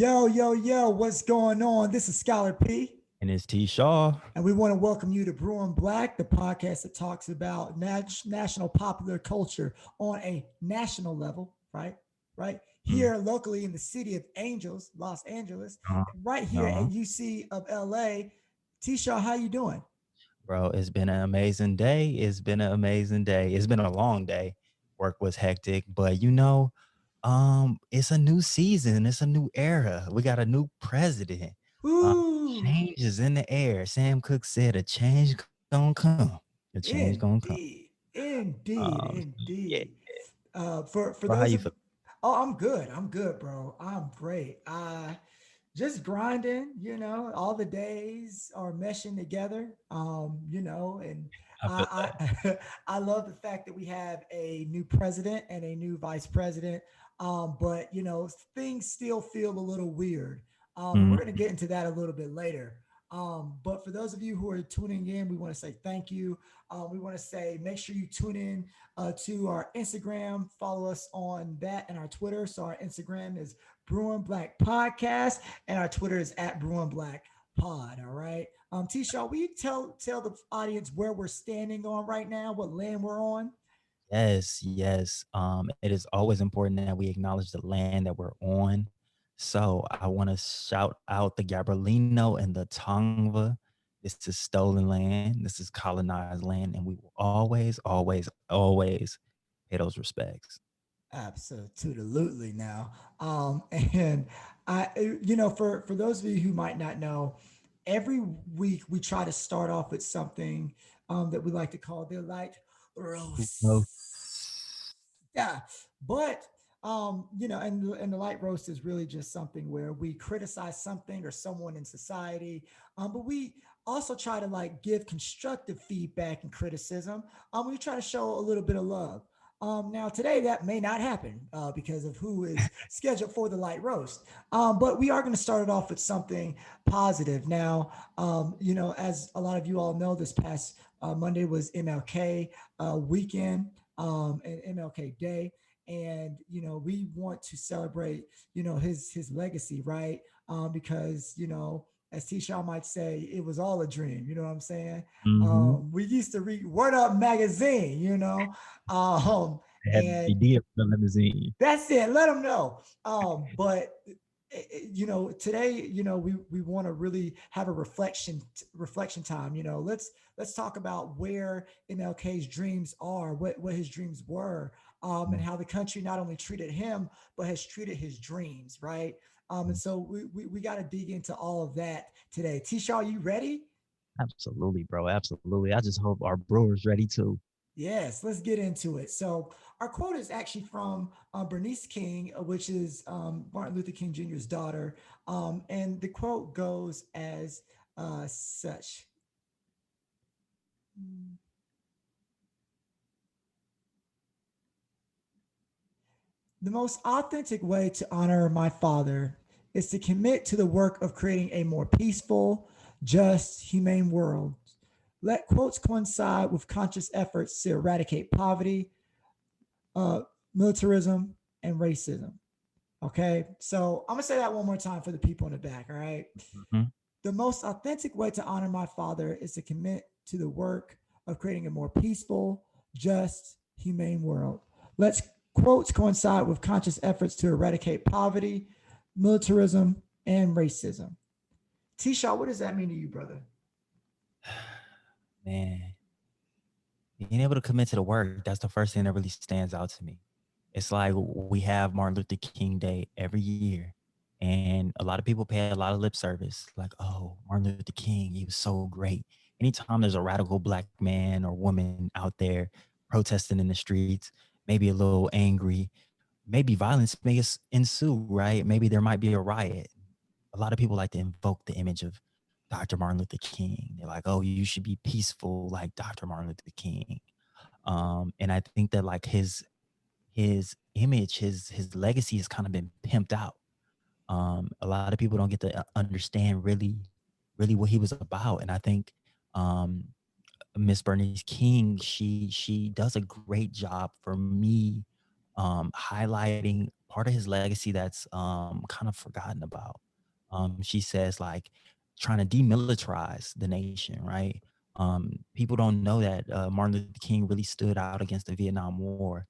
Yo, yo, yo, what's going on? This is Scholar P, And it's T Shaw. and we want to welcome you to Brewing Black, the podcast that talks about national popular culture on a national level, right? Right Mm. here locally in the city of Angels, Los Angeles, Uh, and right here uh, at UC of LA. T Shaw, how you doing? Bro, it's been an amazing day. It's been an amazing day. It's been a long day. Work was hectic, but it's a new season. It's a new era. We got a new president. Woo! Change is in the air. Sam Cooke said a change gonna come. A change gonna come. Indeed, indeed, Yeah. indeed. For Bro, how those you of feel? Oh, I'm good. I'm good, bro. I'm great. Just grinding, all the days are meshing together. And I feel that. I I love the fact that we have a new president and a new vice president. But things still feel a little weird. And we're Mm. gonna get into that a little bit later. But for those of you who are tuning in, we want to say thank you. We want to say make sure you tune in to our Instagram, follow us on that and our Twitter. So our Instagram is Brewing Black Podcast, and our Twitter is at Brewing Black Pod. All right. T Shaw, will you tell the audience where we're standing on right now, what land we're on? Yes, yes. It is always important that we acknowledge the land that we're on. So I want to shout out the Gabrielino and the Tongva. This is stolen land. This is colonized land, and we will always, always, always pay those respects. Absolutely. Now, and for those of you who might not know, every week we try to start off with something that we like to call the light No. roast. Yeah, but and the light roast is really just something where we criticize something or someone in society, but we also try to like give constructive feedback and criticism. We try to show a little bit of love. Now today that may not happen because of who is scheduled for the light roast. But we are going to start it off with something positive. Now, as a lot of you all know, this past Monday was MLK weekend and MLK Day, and we want to celebrate his legacy, right? Because as T. Shaw might say, it was all a dream. You know what I'm saying? Mm-hmm. We used to read Word Up magazine, um, They had the and idea for the limousine. that's it. Let them know. But today, we want to really have a reflection time. Let's talk about where MLK's dreams are, what his dreams were, and how the country not only treated him but has treated his dreams, right? And so we got to dig into all of that today. T. Shaw, you ready? Absolutely, bro. Absolutely. I just hope our brewers ready too. Yes, let's get into it. So, our quote is actually from Bernice King, which is Martin Luther King Jr.'s daughter. And the quote goes as such. The most authentic way to honor my father is to commit to the work of creating a more peaceful, just, humane world. Let quotes coincide with conscious efforts to eradicate poverty, uh, militarism, and racism. Okay, so I'm gonna say that one more time for the people in the back. All right. Mhm. The most authentic way to honor my father is to commit to the work of creating a more peaceful, just, humane world. Let's quotes coincide with conscious efforts to eradicate poverty, militarism, and racism. T Shaw, what does that mean to you, brother? Man, being able to commit to the work, that's the first thing that really stands out to me. It's like we have Martin Luther King Day every year, and a lot of people pay a lot of lip service, like, oh, Martin Luther King, he was so great. Anytime there's a radical black man or woman out there protesting in the streets, maybe a little angry, maybe violence may ensue, right? Maybe there might be a riot. A lot of people like to invoke the image of Dr. Martin Luther King. They're like, oh, you should be peaceful like Dr. Martin Luther King. And I think that like his image, his legacy has kind of been pimped out. A lot of people don't get to understand really what he was about. And I think um, Miss Bernice King, she does a great job for me highlighting part of his legacy that's kind of forgotten about. She says like trying to demilitarize the nation, right? People don't know that Martin Luther King really stood out against the Vietnam War.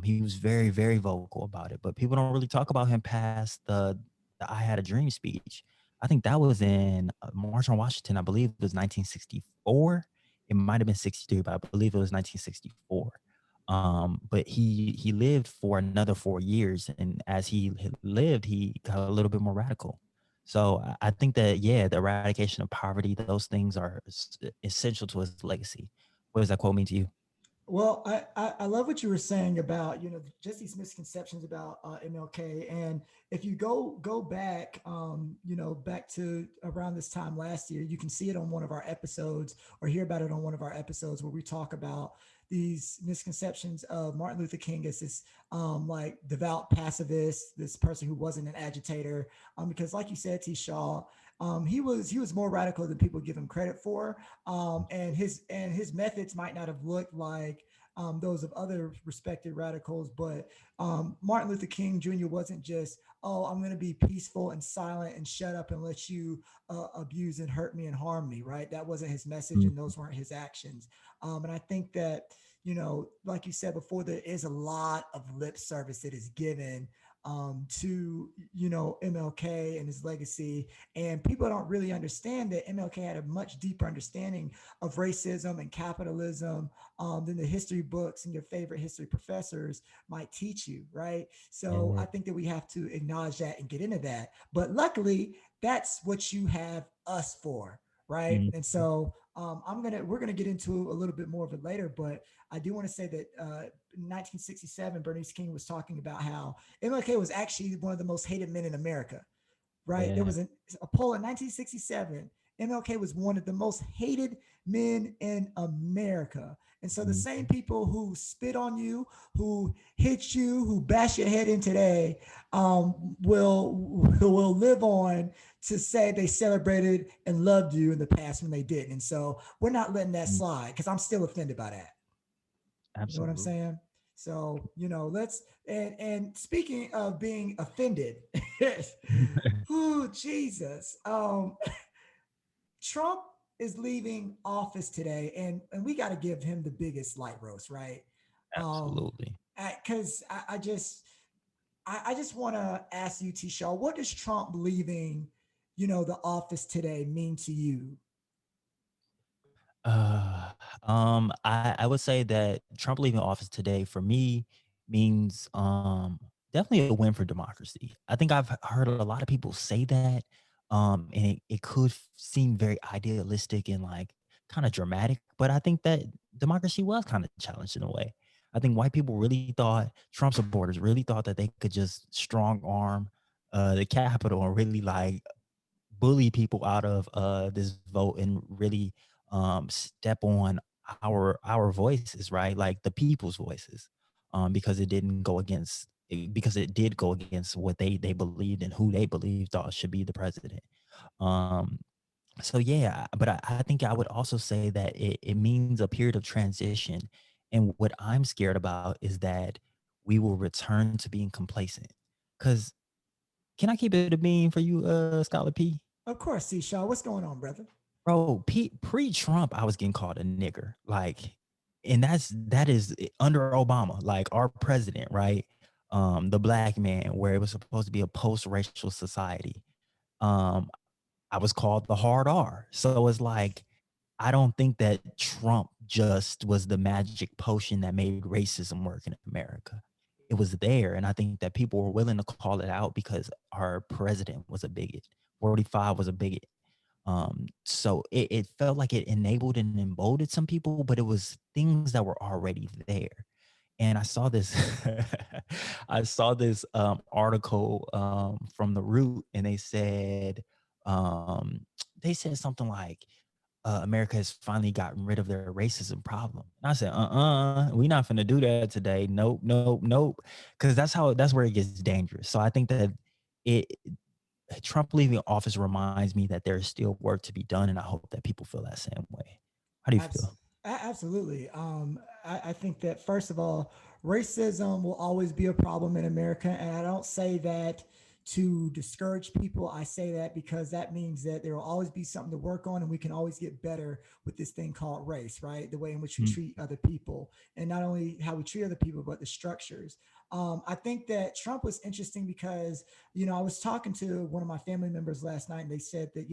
He was very, very vocal about it, but people don't really talk about him past the "I Had a Dream" speech. I think that was in March on Washington. I believe it was 1964. It might have been 63, but I believe it was 1964. But he lived for another 4 years, and as he had lived, he got a little bit more radical. So I think that yeah, the eradication of poverty, those things are essential to his legacy. What does that quote mean to you? Well, I love what you were saying about, just these misconceptions about MLK. And if you go back, back to around this time last year, you can see it on one of our episodes or hear about it on one of our episodes where we talk about these misconceptions of Martin Luther King as this like devout pacifist, this person who wasn't an agitator. Because like you said, T. Shaw, he was more radical than people give him credit for, and his methods might not have looked like those of other respected radicals, but Martin Luther King Jr. wasn't just, oh, I'm going to be peaceful and silent and shut up and let you abuse and hurt me and harm me, right? That wasn't his message, Mm. and those weren't his actions. And I think that, like you said before, there is a lot of lip service that is given to MLK and his legacy, and people don't really understand that MLK had a much deeper understanding of racism and capitalism than the history books and your favorite history professors might teach you, right? So Yeah. I think that we have to acknowledge that and get into that. But luckily, that's what you have us for, right? Mhm. And so we're gonna get into a little bit more of it later, but I do want to say that in 1967, Bernice King was talking about how MLK was actually one of the most hated men in America, right? There Yeah. was a poll in 1967. MLK was one of the most hated men in America. And so the same Mhm. people who spit on you, who hit you, who bash your head in today, will live on to say they celebrated and loved you in the past when they didn't. And so we're not letting that Mm. slide because I'm still offended by that. You know what I'm Absolutely. saying? So, let's and speaking of being offended, oh Jesus. Trump is leaving office today, and we got to give him the biggest light roast, right? Um, Absolutely. because I just want to ask you, T. Shaw, what does Trump leaving, the office today mean to you? Uh, I would say that Trump leaving office today for me means definitely a win for democracy. I think I've heard a lot of people say that, and it could seem very idealistic and like kind of dramatic, but I think that democracy was kind of challenged in a way. I think white people really thought, Trump supporters really thought that they could just strong arm the Capitol and really like bully people out of this vote and really step on our voices, right? Like the people's voices, because it didn't go against because it did go against what they believed and who they believed thought should be the president. Um, so yeah, but I think I would also say that it means a period of transition. And what I'm scared about is that we will return to being complacent. Cause can I keep it a bean for you, Scholar P? Of course, T. Shaw, what's going on, brother? Bro, pre-Trump, I was getting called a nigger. Like, and that is under Obama, like our president, right? The black man, where it was supposed to be a post-racial society. Um, I was called the hard R. So it's like, I don't think that Trump just was the magic potion that made racism work in America. It was there. And I think that people were willing to call it out because our president was a bigot. 45 was a bigot. So it felt like it enabled and emboldened some people, but it was things that were already there. And I saw this, I saw this article from The Root, and um, they said something like, America has finally gotten rid of their racism problem. And I said, we're not gonna do that today. Nope, nope, nope. Because that's where it gets dangerous. So I think that it Trump leaving office reminds me that there's still work to be done, and I hope that people feel that same way. How do you Abs- feel? Absolutely. I think that first of all, racism will always be a problem in America, and I don't say that to discourage people. I say that because that means that there will always be something to work on, and we can always get better with this thing called race, right? The way in which we Mm. treat other people, and not only how we treat other people, but the structures. I think that Trump was interesting because, I was talking to one of my family members last night, and they said that,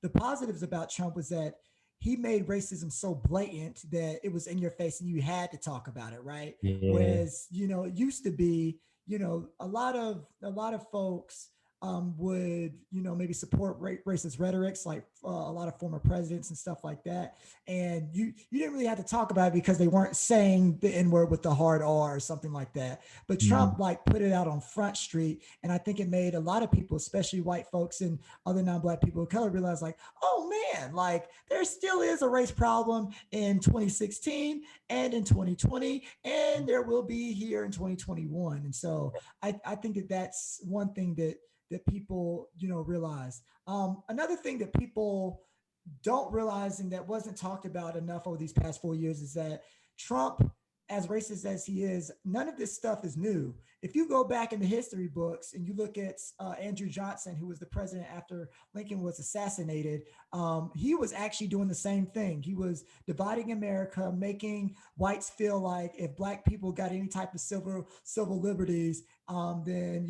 the positives about Trump was that he made racism so blatant that it was in your face and you had to talk about it, right? Yeah. Whereas, it used to be, a lot of folks would, maybe support racist rhetorics, like a lot of former presidents and stuff like that, and you didn't really have to talk about it because they weren't saying the N word with the hard R or something like that. But Mm. Trump like put it out on Front Street, and I think it made a lot of people, especially white folks and other non-black people of color, realize like, oh man, like there still is a race problem in 2016 and in 2020, and there will be here in 2021. And so I think that that's one thing that people realize. Another thing that people don't realize and that wasn't talked about enough over these past 4 years is that Trump, as racist as he is, none of this stuff is new. If you go back in the history books and you look at Andrew Johnson, who was the president after Lincoln was assassinated, he was actually doing the same thing. He was dividing America, making whites feel like if black people got any type of civil liberties, then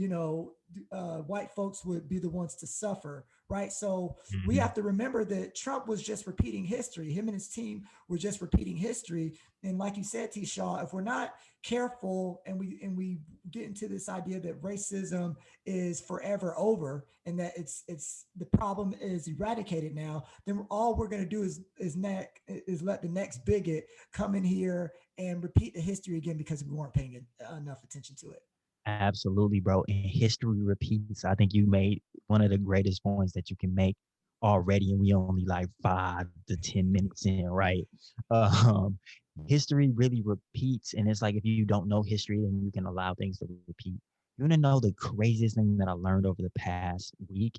white folks would be the ones to suffer, right? So we Mhm. have to remember that Trump was just repeating history. Him and his team were just repeating history. And like you said, T. Shaw, if we're not careful and we get into this idea that racism is forever over and that it's the problem is eradicated now, then all we're going to do is let the next bigot come in here and repeat the history again because we weren't paying enough attention to it. Absolutely, bro. And history repeats. I think you made one of the greatest points that you can make already, and we only like 5 to 10 minutes in, right? Um, History really repeats, and it's like if you don't know history, then you can allow things to repeat. You want to know the craziest thing that I learned over the past week?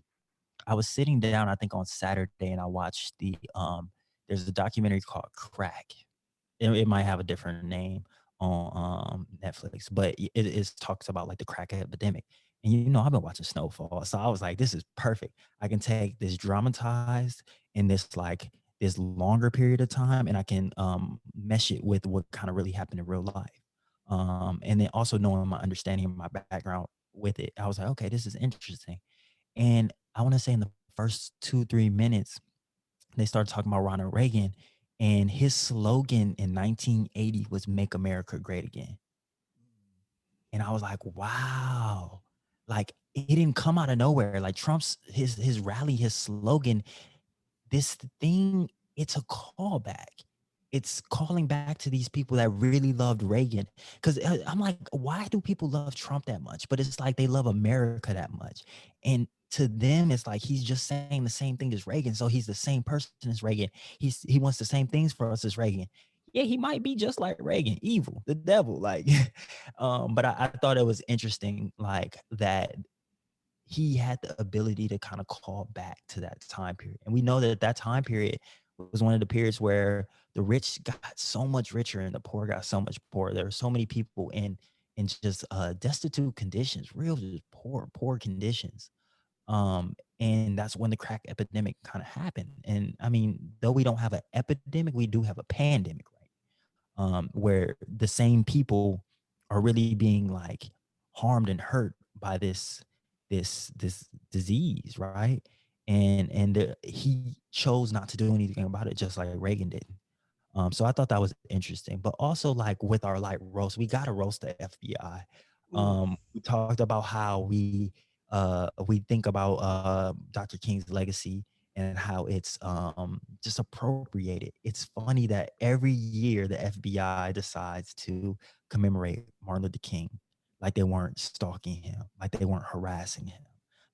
I was sitting down, I think on Saturday, and I watched there's a documentary called Crack. It might have a different name on Netflix, but it talks about like the crack epidemic. And I've been watching Snowfall, so I was like, this is perfect. I can take this dramatized in this longer period of time, and I can mesh it with what kind of really happened in real life. And then also knowing my understanding of my background with it, I was like, okay, this is interesting. And I want to say in the first 2 3 minutes, they started talking about Ronald Reagan, and his slogan in 1980 was "Make America Great Again." And I was like, wow, like it didn't come out of nowhere. Like Trump's his rally, his slogan, this thing, it's a callback. It's calling back to these people that really loved Reagan. Because I'm like, why do people love Trump that much? But it's like they love America that much. And to them, it's like he's just saying the same thing as Reagan. So he's the same person as Reagan. He wants the same things for us as Reagan. Yeah, he might be just like Reagan, evil, the devil. Like, but I thought it was interesting, like that he had the ability to kind of call back to that time period. And we know that that time period was one of the periods where the rich got so much richer and the poor got so much poorer. There were so many people in just destitute conditions, real just poor conditions. And that's when the crack epidemic kind of happened. And I mean, though we don't have an epidemic, we do have a pandemic, right? Where the same people are really being like harmed and hurt by this disease, right? And he chose not to do anything about it, just like Reagan did. So I thought that was interesting. But also, like with our light roast, we got to roast the FBI. Ooh. We talked about how we think about Dr. King's legacy and how it's just appropriated. It's funny that every year the FBI decides to commemorate Martin Luther King, like they weren't stalking him, like they weren't harassing him,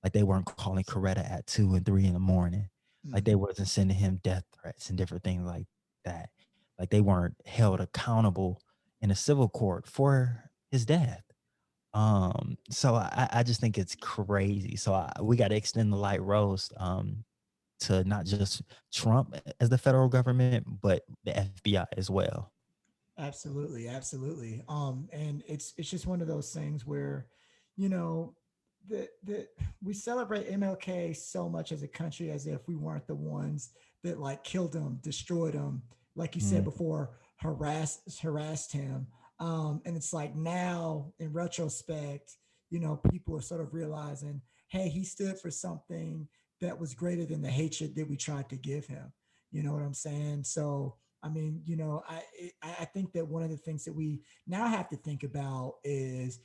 like they weren't calling Coretta at 2 and 3 in the morning, like they Mhm. wasn't sending him death threats and different things like that. Like they weren't held accountable in a civil court for his death. So I just think it's crazy. So we got to extend the light roast to not just Trump as the federal government, but the FBI as well. Absolutely, absolutely. And it's just one of those things where, you know, the we celebrate MLK so much as a country as if we weren't the ones that like killed him, destroyed him, like you said Mm, before, harassed him. And it's like now in retrospect, people are sort of realizing, hey, he stood for something that was greater than the hatred that we tried to give him. You know what I'm saying? So I mean, I think that one of the things that we now have to think about is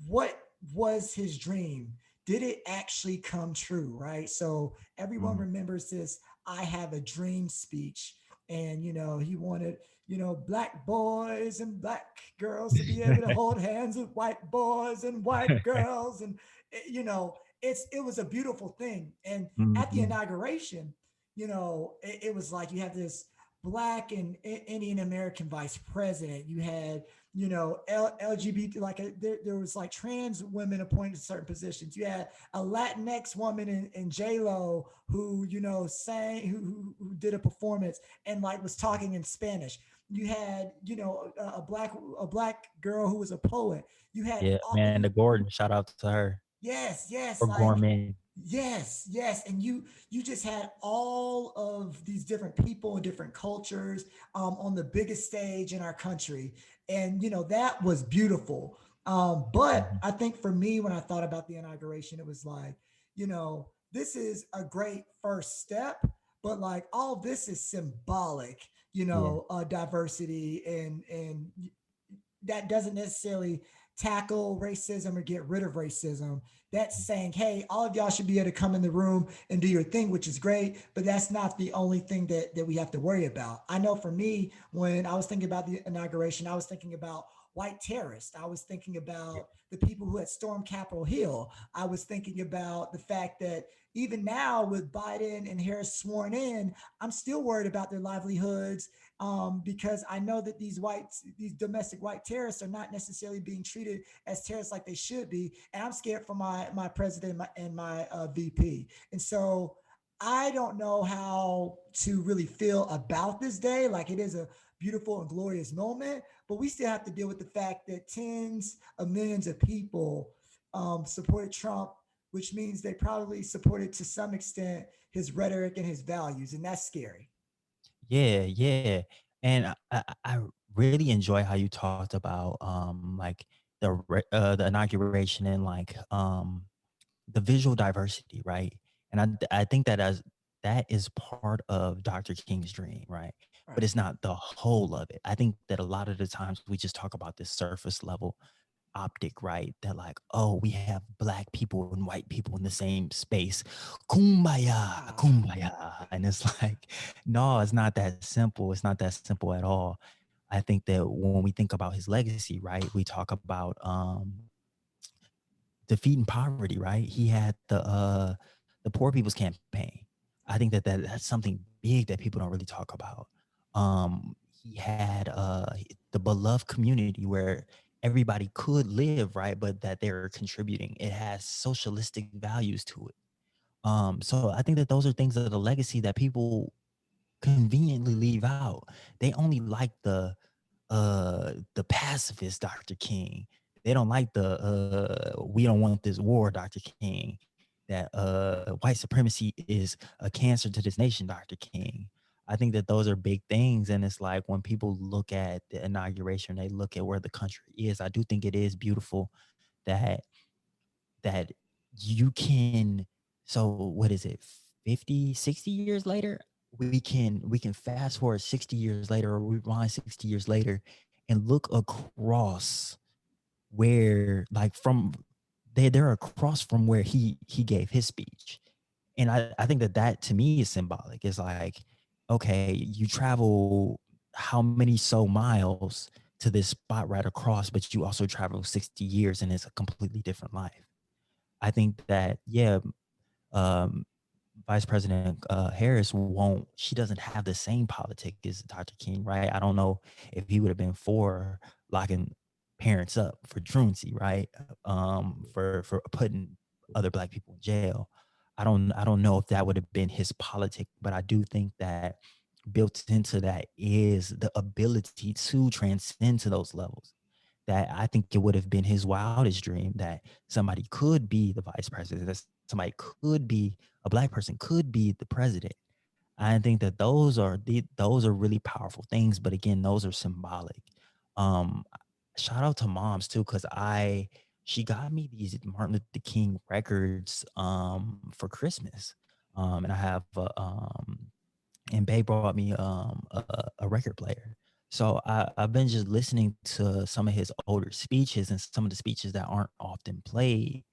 what was his dream? Did it actually come true? Right. So everyone mm. remembers this "I have a dream" speech, and he wanted black boys and black girls to be able to hold hands with white boys and white girls, and it was a beautiful thing. And at the Mhm. inauguration, it was like you have this black and Indian American vice president. You had, LGBT, like there was like trans women appointed to certain positions. You had a Latinx woman in J Lo who, sang, who did a performance and like was talking in Spanish. You had, a black girl who was a poet. You had Yeah, all you, Amanda Gordon, shout out to her. yes, yes, Or like Gourmet. yes, yes, and you just had all of these different people and different cultures on the biggest stage in our country, and that was beautiful. But Mhm. I think for me, when I thought about the inauguration, it was like, this is a great first step, but like all this is symbolic, Yeah. diversity, and that doesn't necessarily tackle racism or get rid of racism. That's saying, hey, all of y'all should be able to come in the room and do your thing, which is great, but that's not the only thing that we have to worry about. I know for me, when I was thinking about the inauguration, I was thinking about white terrorists. I was thinking about the people who had stormed Capitol Hill. I was thinking about the fact that even now, with Biden and Harris sworn in, I'm still worried about their livelihoods, because I know that these domestic white terrorists are not necessarily being treated as terrorists like they should be, and I'm scared for my president and my VP. And so I don't know how to really feel about this day. Like it is a beautiful and glorious moment, but we still have to deal with the fact that tens of millions of people supported Trump, which means they probably supported to some extent his rhetoric and his values, and that's scary. Yeah, yeah. And I really enjoy how you talked about like the inauguration and like the visual diversity, right? And I think that as that is part of Dr. King's dream, right? But Right. it's not the whole of it. I think that a lot of the times we just talk about this surface level optic, right? That like, oh, we have black people and white people in the same space. Kumbaya, Ah, kumbaya. And it's like, no, it's not that simple. It's not that simple at all. I think that when we think about his legacy, right, we talk about defeating poverty, right? He had the poor people's campaign. I think that, that's something big that people don't really talk about. He had the beloved community where everybody could live, right, but that they're contributing. It has socialistic values to it. So I think that those are things that the legacy that people conveniently leave out. They only like the pacifist Dr. King. They don't like the we don't want this war Dr. King. That white supremacy is a cancer to this nation Dr. King. I think that those are big things, and it's like when people look at the inauguration, they look at where the country is. I do think it is beautiful that that you can, so what is it, 50, 60 years later, we can fast forward 60 years later or rewind 60 years later and look across where like from they're across from where he gave his speech. And I think that that to me is symbolic. It's like, okay, you travel how many so miles to this spot right across, but you also travel 60 years and it's a completely different life. I think that, yeah, um, Vice President Harris won't, she doesn't have the same politic as Dr. King, right? I don't know if he would have been for locking parents up for truancy, right? For putting other black people in jail. I don't know if that would have been his politic, but I do think that built into that is the ability to transcend to those levels. That I think it would have been his wildest dream that somebody could be the vice president, that somebody could be a black person, could be the president. I think that those are really powerful things, but again, those are symbolic. Um, Shout out to moms too, because I she got me these Martin Luther King records for Christmas. And I have and Bay brought me a record player. So I've been just listening to some of his older speeches and some of the speeches that aren't often played.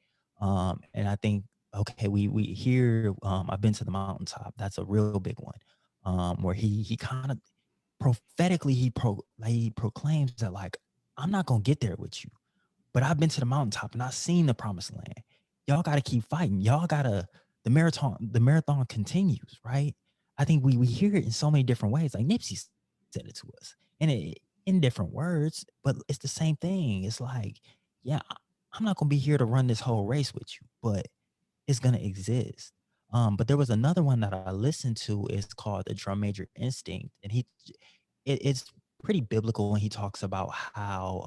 And I think, okay, we hear I've been to the mountaintop. That's a real big one. Where he kind of prophetically he proclaims that, like, I'm not gonna get there with you, but I've been to the mountaintop and I've seen the promised land. Y'all got to keep fighting. Y'all got to the marathon continues, right? I think we hear it in so many different ways. Like Nipsey said it to us, and in different words, but it's the same thing. It's like, yeah, I'm not gonna be here to run this whole race with you, but it's gonna exist. But there was another one that I listened to. It's called The Drum Major Instinct, and it's pretty biblical when he talks about how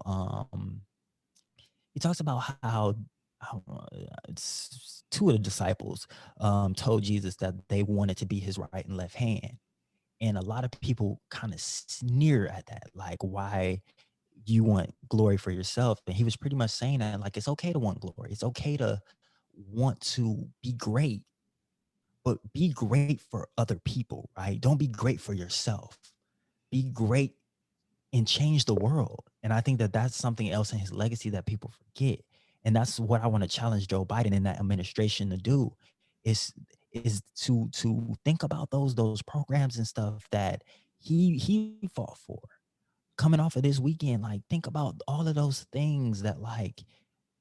two of the disciples told Jesus that they wanted to be his right and left hand. And a lot of people kind of sneer at that, like, why you want glory for yourself? And he was pretty much saying that, like, it's okay to want glory. It's okay to want to be great, but be great for other people, right? Don't be great for yourself. Be great and change the world. And I think that that's something else in his legacy that people forget. And that's what I want to challenge Joe Biden and that administration to do is to think about those programs and stuff that he fought for. Coming off of this weekend, like, think about all of those things that, like,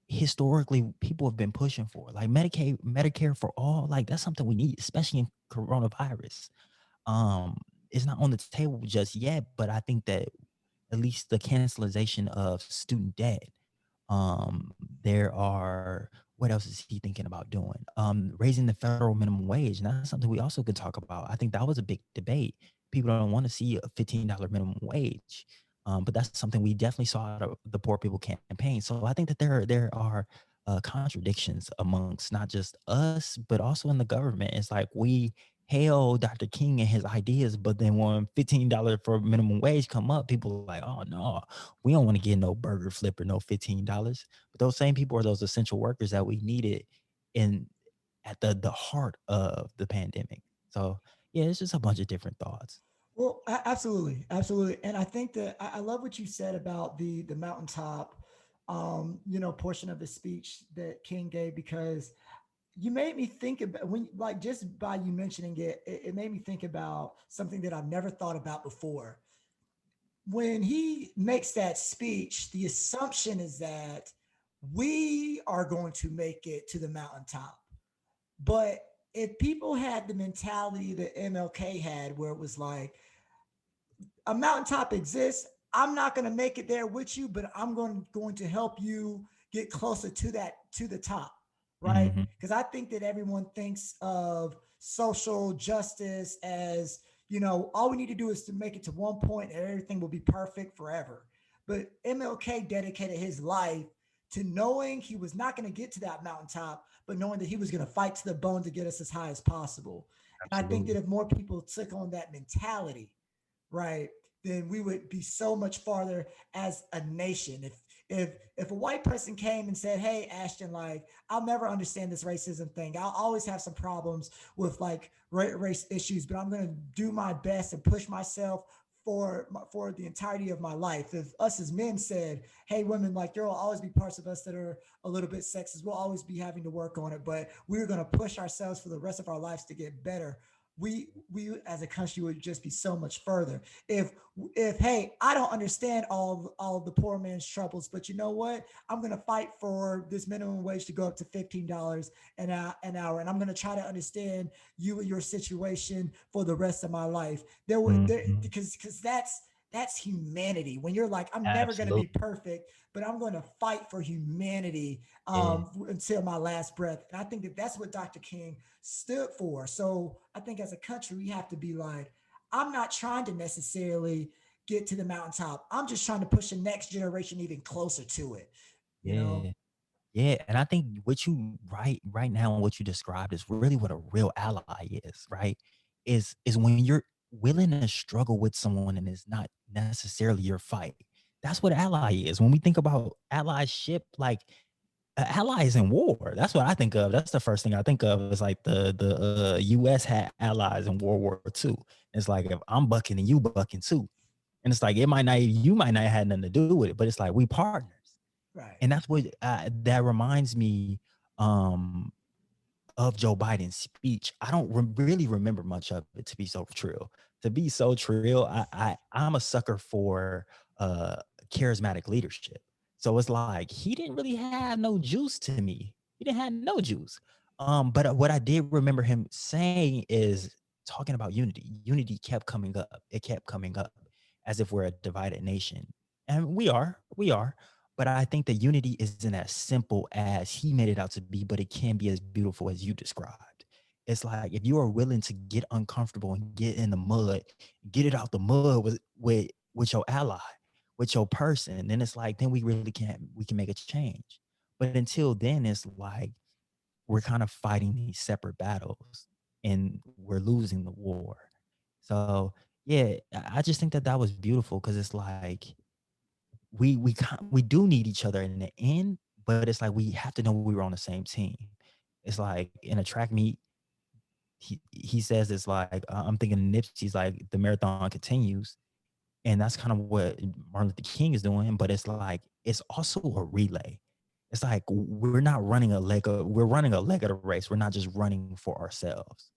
historically people have been pushing for, like Medicare for all. Like, that's something we need, especially in coronavirus. um it's not on the table just yet, but I think that at least the cancellation of student debt. Um, there are What else is he thinking about doing? Raising the federal minimum wage, and that's something we also could talk about. I think that was a big debate. People don't want to see a $15 minimum wage, but that's something we definitely saw at the Poor People Campaign. So I think that there are contradictions amongst not just us, but also in the government. It's like we hail Dr. King and his ideas, but then when $15 for minimum wage come up, people are like, oh no, we don't want to get no burger flip or no $15. But those same people are those essential workers that we needed in at the heart of the pandemic. So yeah, it's just a bunch of different thoughts. Well, absolutely, absolutely, and I think that I love what you said about the mountaintop, portion of the speech that King gave, because you made me think about, when, like, just by you mentioning it, it made me think about something that I've never thought about before. When he makes that speech, the assumption is that we are going to make it to the mountaintop. But if people had the mentality that MLK had, where it was like, a mountaintop exists, I'm not going to make it there with you, but I'm going to help you get closer to that, to the top, right? Hmm. Because I think that everyone thinks of social justice as, all we need to do is to make it to one point and everything will be perfect forever. But MLK dedicated his life to knowing he was not going to get to that mountaintop, but knowing that he was going to fight to the bone to get us as high as possible. And I think that Absolutely. if more people took on that mentality, right, then we would be so much farther as a nation. If a white person came and said, "Hey, Ashton, like, I'll never understand this racism thing. I'll always have some problems with, like, race issues, but I'm going to do my best and push myself for the entirety of my life." If us as men said, "Hey, women, like, there will always be parts of us that are a little bit sexist. We'll always be having to work on it, but we're going to push ourselves for the rest of our lives to get better." We as a country would just be so much further. If hey, I don't understand all of the poor man's troubles, but you know what, I'm going to fight for this minimum wage to go up to $15 an hour, and I'm going to try to understand you and your situation for the rest of my life. There Hmm. because that's humanity. When you're like, I'm never going to be Absolutely. perfect, but I'm going to fight for humanity Yeah. until my last breath. And I think that that's what Dr. King stood for. So I think as a country, we have to be like, I'm not trying to necessarily get to the mountaintop. I'm just trying to push the next generation even closer to it, you know? Yeah. Yeah, and I think what you right now and what you described is really what a real ally is, right? Is when you're willing to struggle with someone and it's not necessarily your fight. That's what ally is. When we think about allyship, like allies in war, that's what I think of. That's the first thing I think of is like the US had allies in World War II. It's like if I'm bucking and you bucking too. And it's like it might not you might not have had nothing to do with it, but it's like we partners. Right. And that's what that reminds me um, of Joe Biden's speech. I don't really remember much of it to be so trill. To be so trill, I'm a sucker for uh, charismatic leadership. So it's like he didn't really have no juice to me. He didn't have no juice. But what I did remember him saying is talking about unity. Unity kept coming up. It kept coming up as if we're a divided nation, and we are. But I think that unity isn't as simple as he made it out to be, but it can be as beautiful as you described. It's like if you are willing to get uncomfortable and get in the mud, get it out the mud with your ally, with your person, then it's like then we really can't we can make a change. But until then, it's like we're kind of fighting these separate battles and we're losing the war. So yeah, I just think that that was beautiful because it's like we do need each other in the end, but it's like we have to know we were on the same team. It's like in a track meet, he says it's like I'm thinking Nipsey's like the marathon continues, and that's kind of what Martin Luther King is doing. But it's like it's also a relay. It's like we're not running a leg of we're running a leg of the race. We're not just running for ourselves.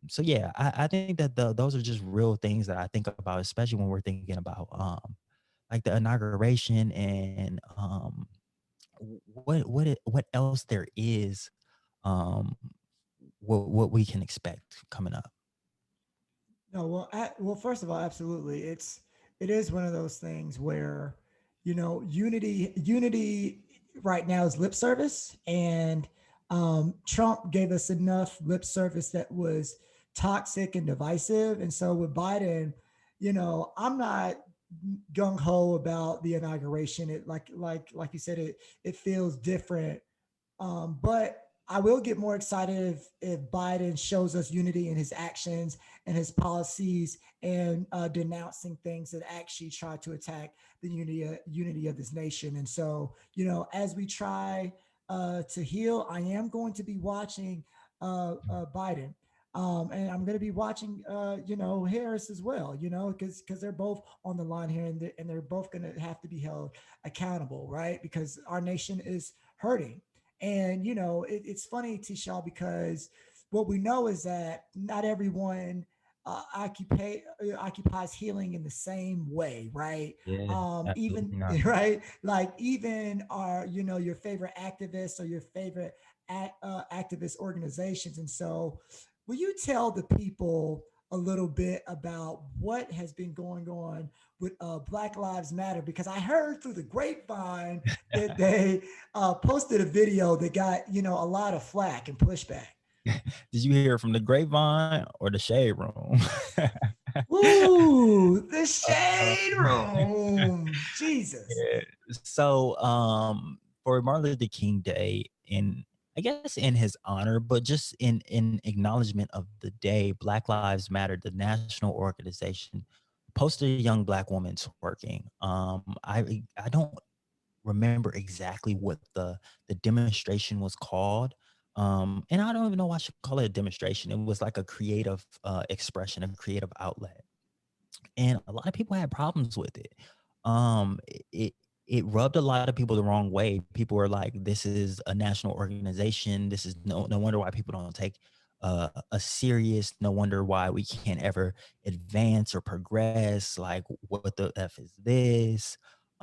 So yeah, I think that those are just real things that I think about, especially when we're thinking about like the inauguration and what else there is, um, what we can expect coming up. No, well, well, first of all, absolutely. It is one of those things where, unity right now is lip service, and Trump gave us enough lip service that was toxic and divisive, and so with Biden, I'm not gung ho about the inauguration. It like you said, it feels different, but I will get more excited if Biden shows us unity in his actions and his policies, and denouncing things that actually try to attack the unity of this nation. And so, as we try to heal, I am going to be watching Biden. And I'm going to be watching, Harris as well, because they're both on the line here, and they're both going to have to be held accountable, right? Because our nation is hurting. And it's funny, Tisha, because what we know is that not everyone occupies healing in the same way, right? Yeah, Even absolutely not. right, like even our your favorite activists or your favorite activist organizations. And so, will you tell the people a little bit about what has been going on with Black Lives Matter? Because I heard through the grapevine that they posted a video that got a lot of flack and pushback. Did you hear from the grapevine or the shade room? Ooh, the Uh, shade room. Jesus. yeah. So, for Martin Luther King Day, in I guess in his honor, but just in acknowledgement of the day, Black Lives Matter, the national organization, posted a young black woman twerking. I don't remember exactly what the demonstration was called. And I don't even know why I should call it a demonstration. It was like a creative expression, a creative outlet, and a lot of people had problems with it. It rubbed a lot of people the wrong way. People were like, "This is a national organization. This is no wonder why people don't take a serious. No wonder why we can't ever advance or progress. Like, what the f is this?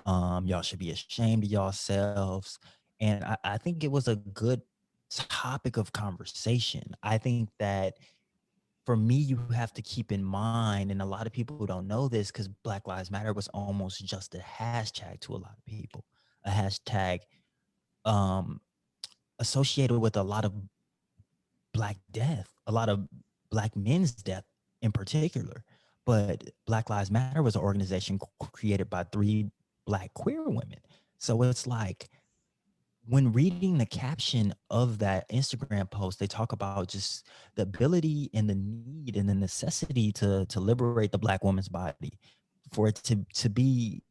Y'all should be ashamed of yourselves." And I think it was a good topic of conversation. I think that for me, you have to keep in mind, and a lot of people who don't know this because Black Lives Matter was almost just a hashtag to a lot of people, a hashtag um, associated with a lot of Black death, a lot of Black men's death in particular. But Black Lives Matter was an organization created by three Black queer women. So it's like, when reading the caption of that Instagram post, they talk about just the ability and the need and the necessity to liberate the Black woman's body, for it to be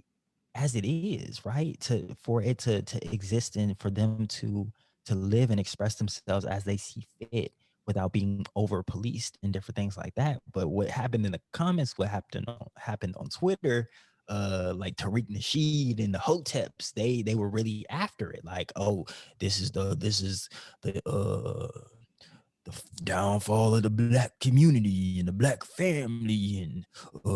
as it is, right? For it to exist, and for them to live and express themselves as they see fit without being over policed and different things like that. But what happened in the comments, what happened on Twitter, like Tariq Nasheed and the Hoteps, they were really after it. Like, oh, this is the downfall of the Black community and the Black family, and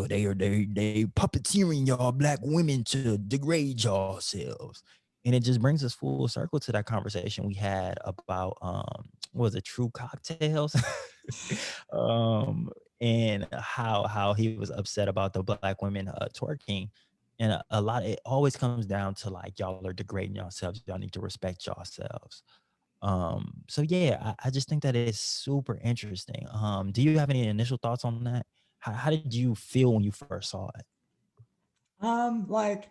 they puppeteering y'all Black women to degrade yourselves. And it just brings us full circle to that conversation we had about what was it, True Cocktails, um, and how he was upset about the Black women twerking. And a lot, it always comes down to like, y'all are degrading yourselves. Y'all need to respect yourselves. So yeah, I just think that is super interesting. Do you have any initial thoughts on that? How did you feel when you first saw it? Like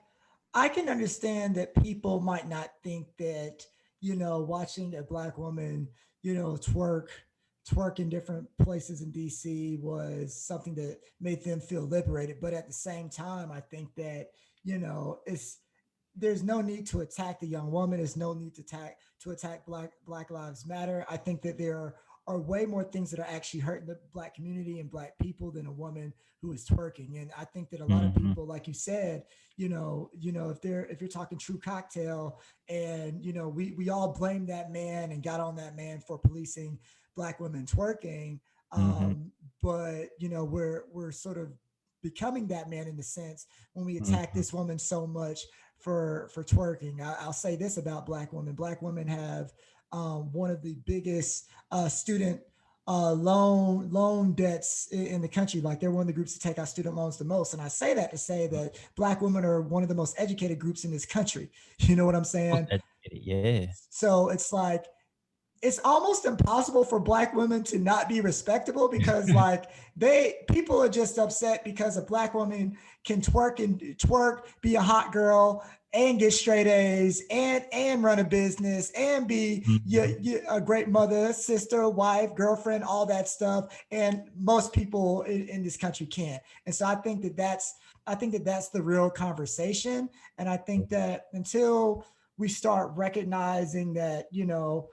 I can understand that people might not think that, watching a black woman, twerk in different places in DC was something that made them feel liberated. But at the same time, I think that, it's there's no need to attack the young woman. There's no need to attack Black Lives Matter. I think that there are way more things that are actually hurting the black community and black people than a woman who is twerking. And I think that a lot of Hmm. people, like you said, if you're talking True Cocktail, and we all blame that man and got on that man for policing black women twerking. Hmm. But we're sort of becoming that man in the sense when we attack Hmm. this woman so much for twerking. I'll say this about black women. Black women have one of the biggest student loan debts in the country. Like they're one of the groups to take out student loans the most. And I say that to say that black women are one of the most educated groups in this country. You know what I'm Most saying? educated, yeah. So it's like it's almost impossible for black women to not be respectable because like they people are just upset because a black woman can twerk, be a hot girl and get straight A's and run a business and be Mhm. a great mother, sister, wife, girlfriend, all that stuff. And most people in this country can't. And so I think that that's the real conversation. And I think that until we start recognizing that, you know,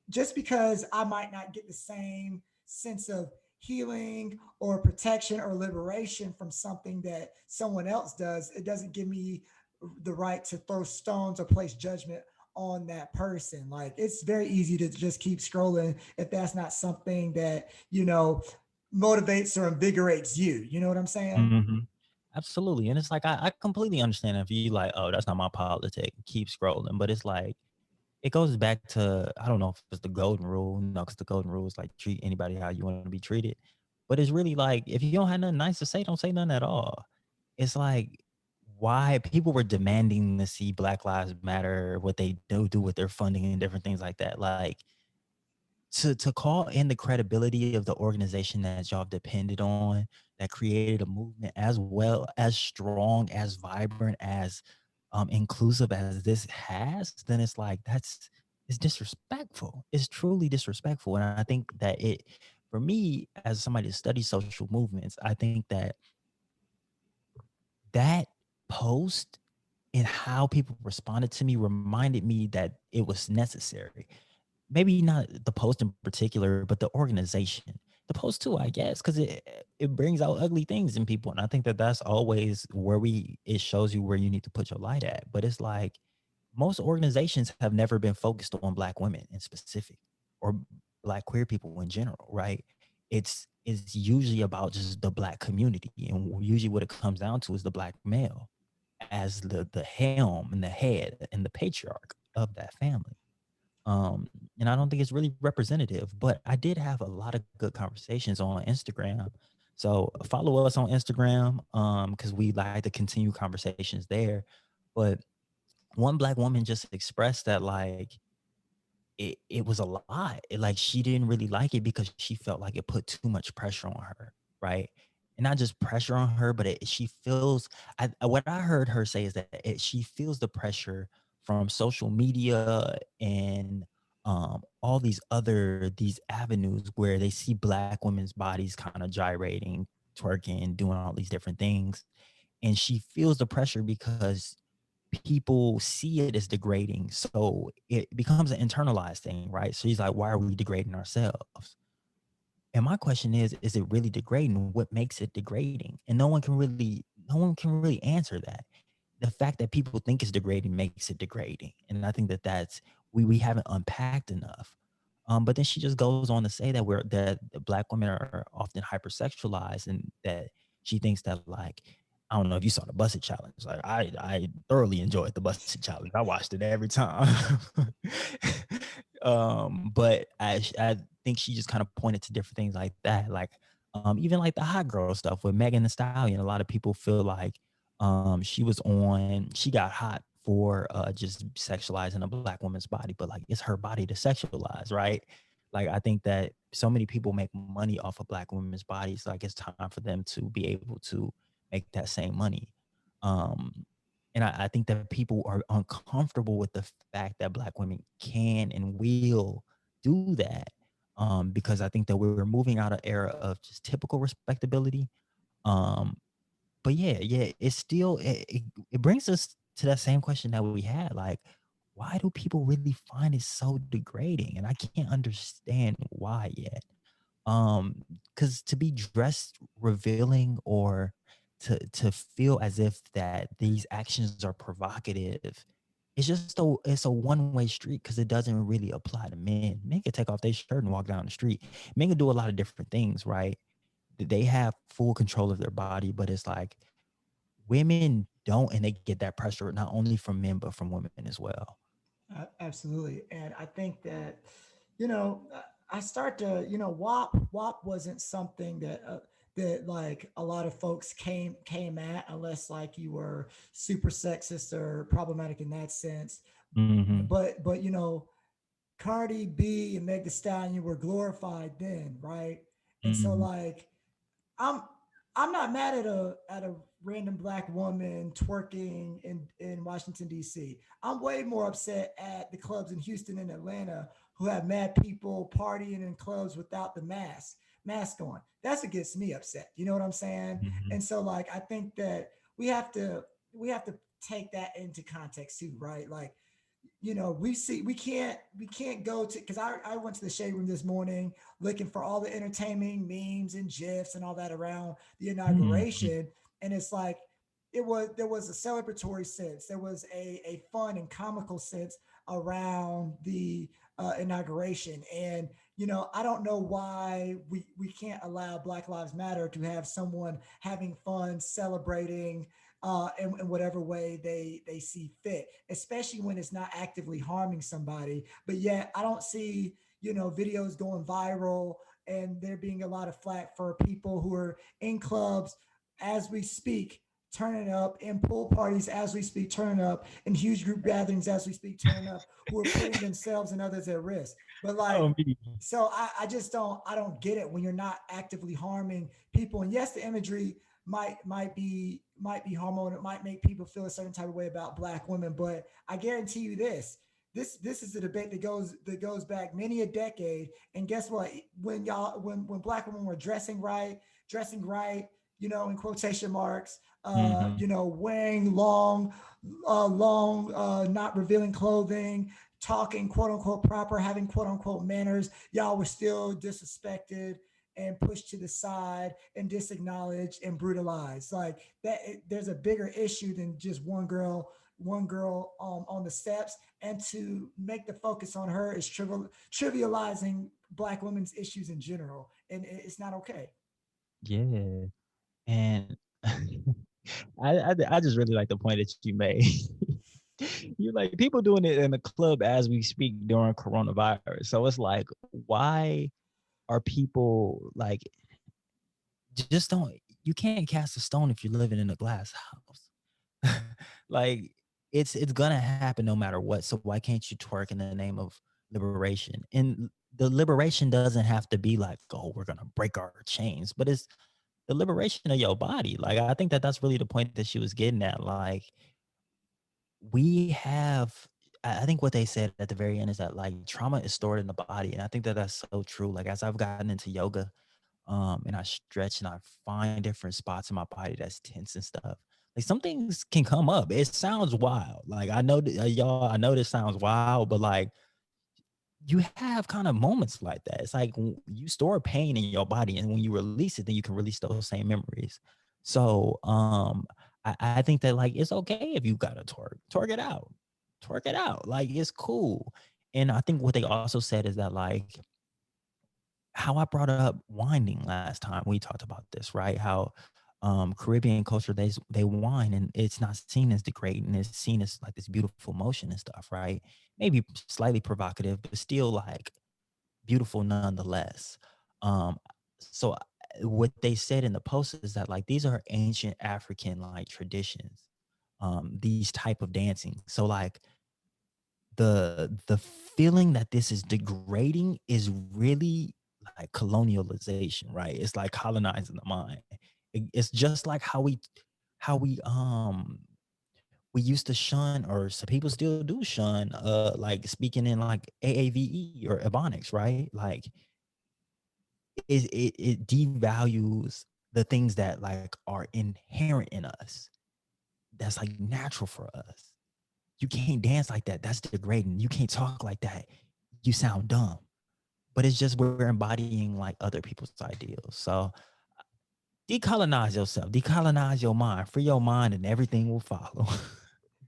just because I might not get the same sense of healing or protection or liberation from something that someone else does, it doesn't give me the right to throw stones or place judgment on that person. Like it's very easy to just keep scrolling if that's not something that, motivates or invigorates you. You know what I'm saying? Mhm. Absolutely, and it's like, I completely understand if you like, "Oh, that's not my politic," keep scrolling, but it's like, it goes back to, I don't know if it's the golden rule, no, because the golden rule is like, treat anybody how you wanna be treated, but it's really like, if you don't have nothing nice to say, don't say nothing at all. It's like, why people were demanding to see Black Lives Matter, what they do with their funding and different things like that, like, to call in the credibility of the organization that y'all depended on, that created a movement as well as strong, as vibrant, as inclusive as this has, then it's like, it's disrespectful. It's truly disrespectful. And I think that it, for me, as somebody that studies social movements, I think that that post and how people responded to me reminded me that it was necessary. Maybe not the post in particular, but the organization. The post too, I guess, because it brings out ugly things in people, and I think that that's always where it shows you where you need to put your light at. But it's like, most organizations have never been focused on Black women in specific, or Black queer people in general, right? It's usually about just the Black community, and usually what it comes down to is the Black male as the helm and the head and the patriarch of that family. Um, and I don't think it's really representative, but I did have a lot of good conversations on Instagram. So follow us on Instagram, because we like to continue conversations there. But one Black woman just expressed that, like, it was a lot. Like she didn't really like it because she felt like it put too much pressure on her, right? And not just pressure on her, but she feels. What I heard her say is that she feels the pressure from social media and all these avenues where they see Black women's bodies kind of gyrating, twerking, doing all these different things, and she feels the pressure because people see it as degrading. So it becomes an internalized thing, right? So he's like, why are we degrading ourselves? And my question is it really degrading? What makes it degrading? And no one can really answer that. The fact that people think it's degrading makes it degrading. And I think that we haven't unpacked enough. But then she just goes on to say that that Black women are often hypersexualized, and that she thinks that, like, I don't know if you saw the Busted Challenge. Like I thoroughly enjoyed the Busted Challenge. I watched it every time. But I think she just kind of pointed to different things like that. Like even like the hot girl stuff with Megan Thee Stallion. A lot of people feel like she got hot for just sexualizing a Black woman's body, but like it's her body to sexualize, right? Like I think that so many people make money off of Black women's bodies. Like it's time for them to be able to make that same money. Um, and I think that people are uncomfortable with the fact that Black women can and will do that. Because I think that we're moving out of era of just typical respectability. Um, but yeah, it's still it brings us to that same question that we had. Like, why do people really find it so degrading? And I can't understand why yet. Because to be dressed revealing, or to feel as if that these actions are provocative, it's a one-way street, because it doesn't really apply to men. Men can take off their shirt and walk down the street. Men can do a lot of different things, right? They have full control of their body, but it's like women don't, and they get that pressure not only from men but from women as well. Absolutely. And I think that, you know, I start to, WAP wasn't something that like a lot of folks came at, unless like you were super sexist or problematic in that sense. Hmm. But Cardi B and Meg Thee Stallion were glorified then, right? And so Hmm. like I'm I'm not mad at a random Black woman twerking in Washington D.C. I'm way more upset at the clubs in Houston and Atlanta who have mad people partying in clubs without the mask on. That's what gets me upset. You know what I'm saying? Hmm. And so like I think that we have to we have to take that into context too, right? Like we can't go to, because I went to the shade room this morning looking for all the entertaining memes and gifs and all that around the Hmm. inauguration, and it's like there was a celebratory sense, there was a fun and comical sense around the inauguration. And I don't know why we can't allow Black Lives Matter to have someone having fun celebrating in whatever way they see fit, especially when it's not actively harming somebody. But yet, I don't see videos going viral, and there being a lot of flack for people who are in clubs as we speak, turning up, in pool parties as we speak, turning up, in huge group gatherings as we speak, turning up, who are putting themselves and others at risk. But like, Oh, me. so I just don't get it when you're not actively harming people. And yes, the imagery might be harmful, and it might make people feel a certain type of way about Black women. But I guarantee you this is a debate that goes back many a decade. And guess what? When Black women were dressing right, in quotation marks, Hmm. wearing long, not revealing clothing, talking quote unquote proper, having quote unquote manners, y'all were still disrespected and pushed to the side and disacknowledged and brutalized. Like that, there's a bigger issue than just one girl on the steps. And to make the focus on her is trivializing Black women's issues in general, and it's not okay. Yeah, and I just really like the point that you made. You like people doing it in the club as we speak during coronavirus. So it's like, why are people like, just don't, you can't cast a stone if you're living in a glass house. Like it's gonna happen no matter what. So why can't you twerk in the name of liberation. And the liberation doesn't have to be like, oh, we're gonna break our chains, but it's the liberation of your body. Like I think that that's really the point that she was getting at. Like we have, I think what they said at the very end is that like trauma is stored in the body, and I think that that's so true. Like as I've gotten into yoga, and I stretch and I find different spots in my body that's tense and stuff. Like some things can come up. It sounds wild. Like I know that, y'all, I know this sounds wild, but like you have kind of moments like that. It's like you store pain in your body, and when you release it, then you can release those same memories. So I think that like it's okay if you got to torque it out, torque it out. Like it's cool. And I think what they also said is that like how I brought up winding last time we talked about this, right? How Caribbean culture they whine and it's not seen as degrading, it's seen as like this beautiful motion and stuff, right? Maybe slightly provocative, but still like beautiful nonetheless. Um, so what they said in the post is that like these are ancient African like traditions, these type of dancing. So like the feeling that this is degrading is really like colonialization, right? It's like colonizing the mind. It's just like how we used to shun, or some people still do shun, like speaking in like AAVE or Ebonics, right? Like it devalues the things that like are inherent in us. That's like natural for us. You can't dance like that. That's degrading. You can't talk like that. You sound dumb. But it's just we're embodying like other people's ideals. So decolonize yourself, decolonize your mind, free your mind, and everything will follow.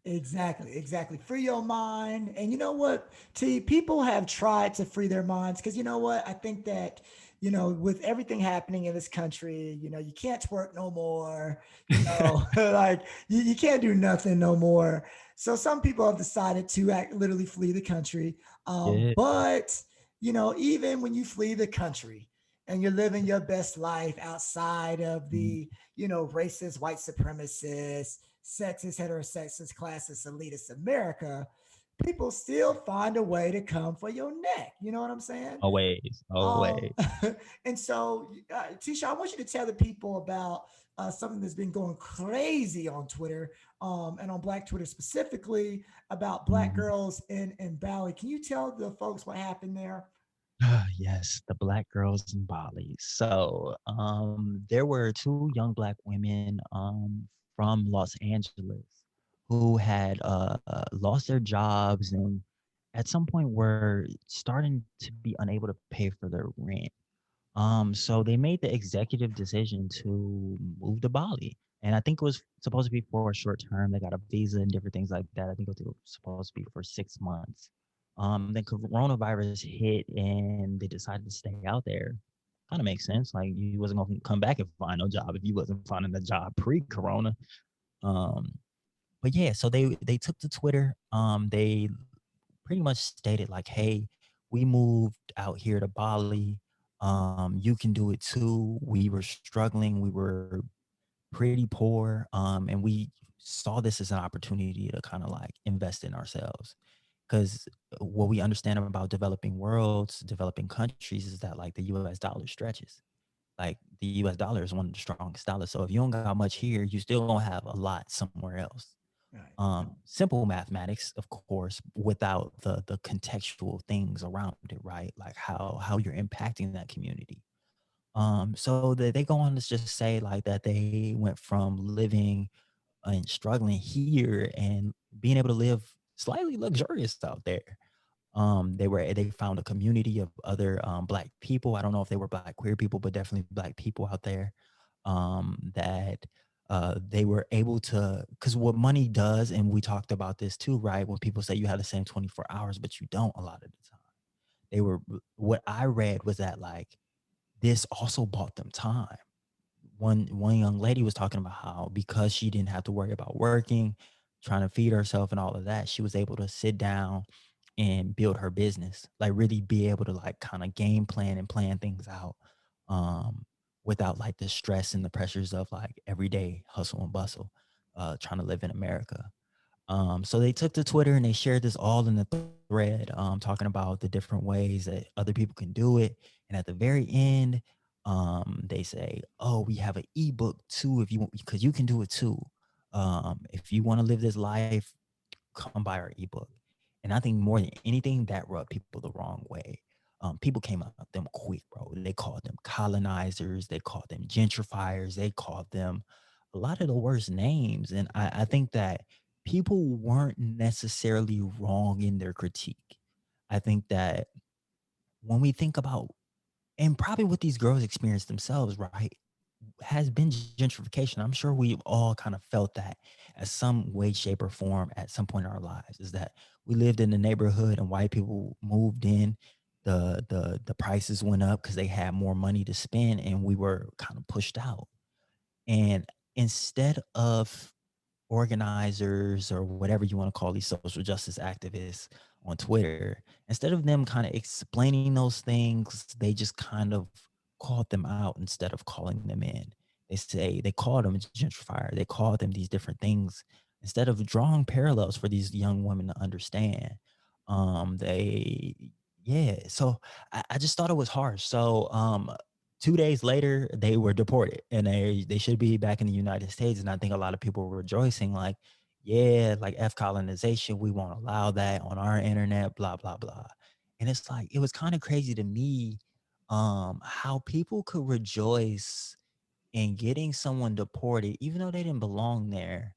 Exactly, exactly. Free your mind. And you know what, T, people have tried to free their minds because you know what? I think that, with everything happening in this country, you can't twerk no more, like you can't do nothing no more. So some people have decided to literally flee the country. Yeah. But, even when you flee the country and you're living your best life outside of Mm. the, racist, white supremacists, sexist, heterosexist, classist, elitist America, people still find a way to come for your neck. You know what I'm saying? Always, Um, always. and so, Tisha, I want you to tell the people about something that's been going crazy on Twitter, and on Black Twitter specifically, about Black Mhm. girls in Bali. Can you tell the folks what happened there? Yes, the Black girls in Bali. So, there were two young Black women from Los Angeles who had lost their jobs and at some point were starting to be unable to pay for their rent. So they made the executive decision to move to Bali. And I think it was supposed to be for a short term. They got a visa and different things like that. I think it was supposed to be for 6 months. Then coronavirus hit and they decided to stay out there. Kind of makes sense. Like you wasn't gonna come back and find no job if you wasn't finding a job pre-corona. Um, but yeah, so they took to Twitter. They pretty much stated like, "Hey, we moved out here to Bali. You can do it too. We were struggling. We were pretty poor, and we saw this as an opportunity to kind of like invest in ourselves. Because what we understand about developing worlds, developing countries, is that like the U.S. dollar stretches. Like the U.S. dollar is one of the strongest dollars. So if you don't got much here, you still gonna have a lot somewhere else. Right. Simple mathematics, of course, without the contextual things around it, right? Like how you're impacting that community. So they go on to just say like that they went from living and struggling here and being able to live slightly luxurious out there. They found a community of other Black people. I don't know if they were Black queer people, but definitely Black people out there, that they were able to, because what money does, and we talked about this too, right? When people say you have the same 24 hours, but you don't a lot of the time. They were, what I read was that like this also bought them time. One young lady was talking about how because she didn't have to worry about working, trying to feed herself and all of that, she was able to sit down and build her business, like really be able to like kind of game plan and plan things out, um, without like the stress and the pressures of like everyday hustle and bustle, trying to live in America. So they took to Twitter and they shared this all in the thread, talking about the different ways that other people can do it. And at the very end, they say, "Oh, we have an ebook too, if you want, because you can do it too. If you want to live this life, come buy our ebook." And I think more than anything, that rubbed people the wrong way. People came up with them quick, bro. They called them colonizers. They called them gentrifiers. They called them a lot of the worst names. And I think that people weren't necessarily wrong in their critique. I think that when we think about, and probably what these girls experienced themselves, right, has been gentrification. I'm sure we've all kind of felt that at some way, shape, or form at some point in our lives. Is that we lived in the neighborhood and white people moved in. The prices went up because they had more money to spend, and we were kind of pushed out. And instead of organizers or whatever you want to call these social justice activists on Twitter, instead of them kind of explaining those things, they just kind of called them out instead of calling them in. They called them gentrifier, they called them these different things instead of drawing parallels for these young women to understand. They Yeah, so I just thought it was harsh. So 2 days later, they were deported and they should be back in the United States. And I think a lot of people were rejoicing, like, yeah, like F colonization, we won't allow that on our internet, blah, blah, blah. And it's like, it was kind of crazy to me how people could rejoice in getting someone deported, even though they didn't belong there.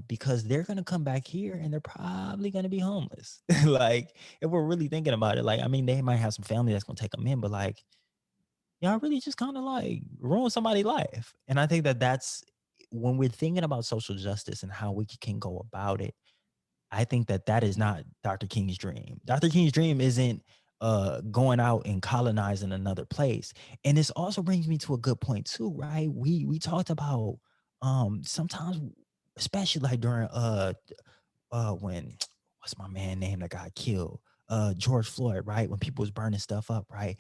Because they're gonna come back here and they're probably gonna be homeless. Like, if we're really thinking about it, like, I mean, they might have some family that's gonna take them in, but like, y'all really just kind of like ruin somebody's life. And I think that that's when we're thinking about social justice and how we can go about it. I think that that is not Dr. King's dream. Dr. King's dream isn't going out and colonizing another place. And this also brings me to a good point too, right? We talked about sometimes, especially like during when what's my man name that got killed? George Floyd, right? When people was burning stuff up, right?